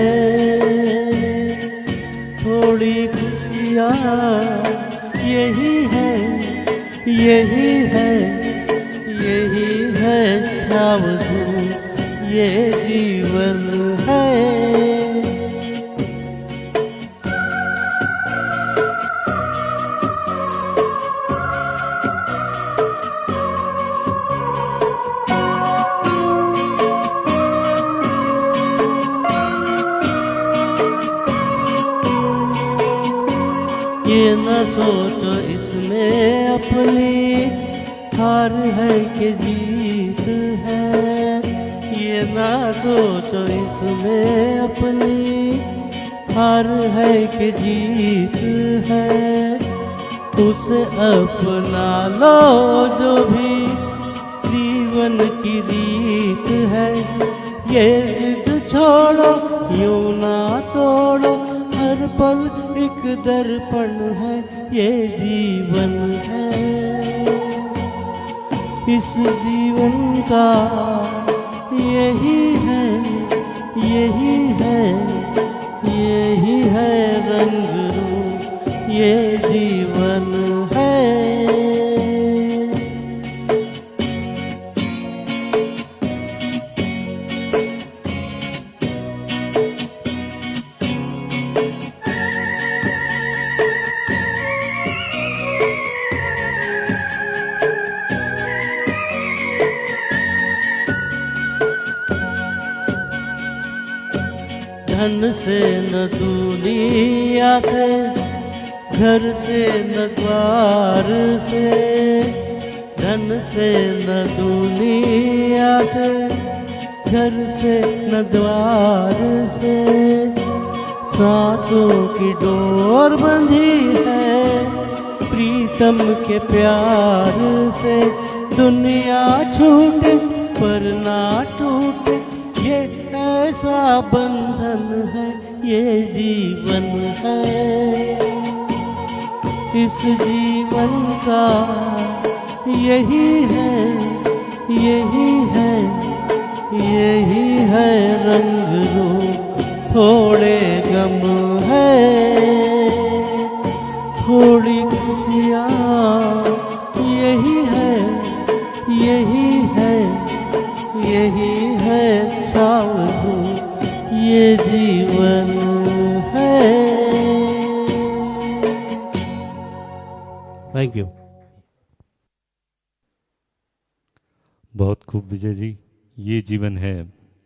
थोड़ी खुशियाँ, यही है, यही है, यही है छाव धूप। ये जीवन है। ये न सोचो इसमें अपनी हार है कि जीत है। ये न सोचो इसमें अपनी हार है कि जीत है। उसे अपना लो जो भी जीवन की रीत है। ये जिद छोड़ो, यूं ना तोड़ो, हर पल एक दर्पण है। ये जीवन है, इस जीवन का यही है, यही है, यही है रंग रूप। ये जीवन है। धन से न दुनिया से, घर से न द्वार से। धन से न दुनिया से, घर से न द्वार से। सांसों की डोर बंधी है प्रीतम के प्यार से। दुनिया छूटे पर ना टूटे, ये सा बंधन है ये जीवन है, इस जीवन का यही है, यही है, यही है रंग रूप। थोड़े गम है, थोड़ी खुशियाँ, यही है, यही है, यही है सावधू, ये जीवन है। Thank you. बहुत खूब विजय जी, ये जीवन है,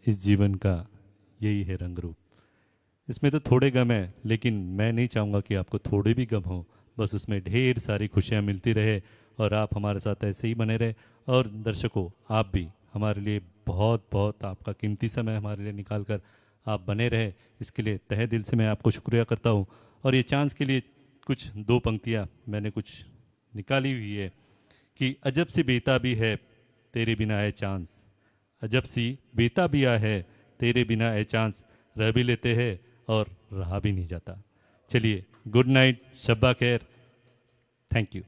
इस जीवन का यही है रंग रूप। इसमें तो थोड़े गम है, लेकिन मैं नहीं चाहूँगा कि आपको थोड़े भी गम हो, बस उसमें ढेर सारी खुशियाँ मिलती रहे और आप हमारे साथ ऐसे ही बने रहे। और दर्शकों, आप भी हमारे लिए बहुत बहुत आपका कीमती समय हमारे लिए निकाल कर आप बने रहे, इसके लिए तहे दिल से मैं आपको शुक्रिया करता हूँ। और ये चांस के लिए कुछ दो पंक्तियाँ मैंने कुछ निकाली हुई है कि अजब सी बेताबी है तेरे बिना है चांस, अजब सी बेताबिया है तेरे बिना है चांस, रह भी लेते हैं और रहा भी नहीं जाता। चलिए, गुड नाइट, शब्बा खैर, थैंक यू।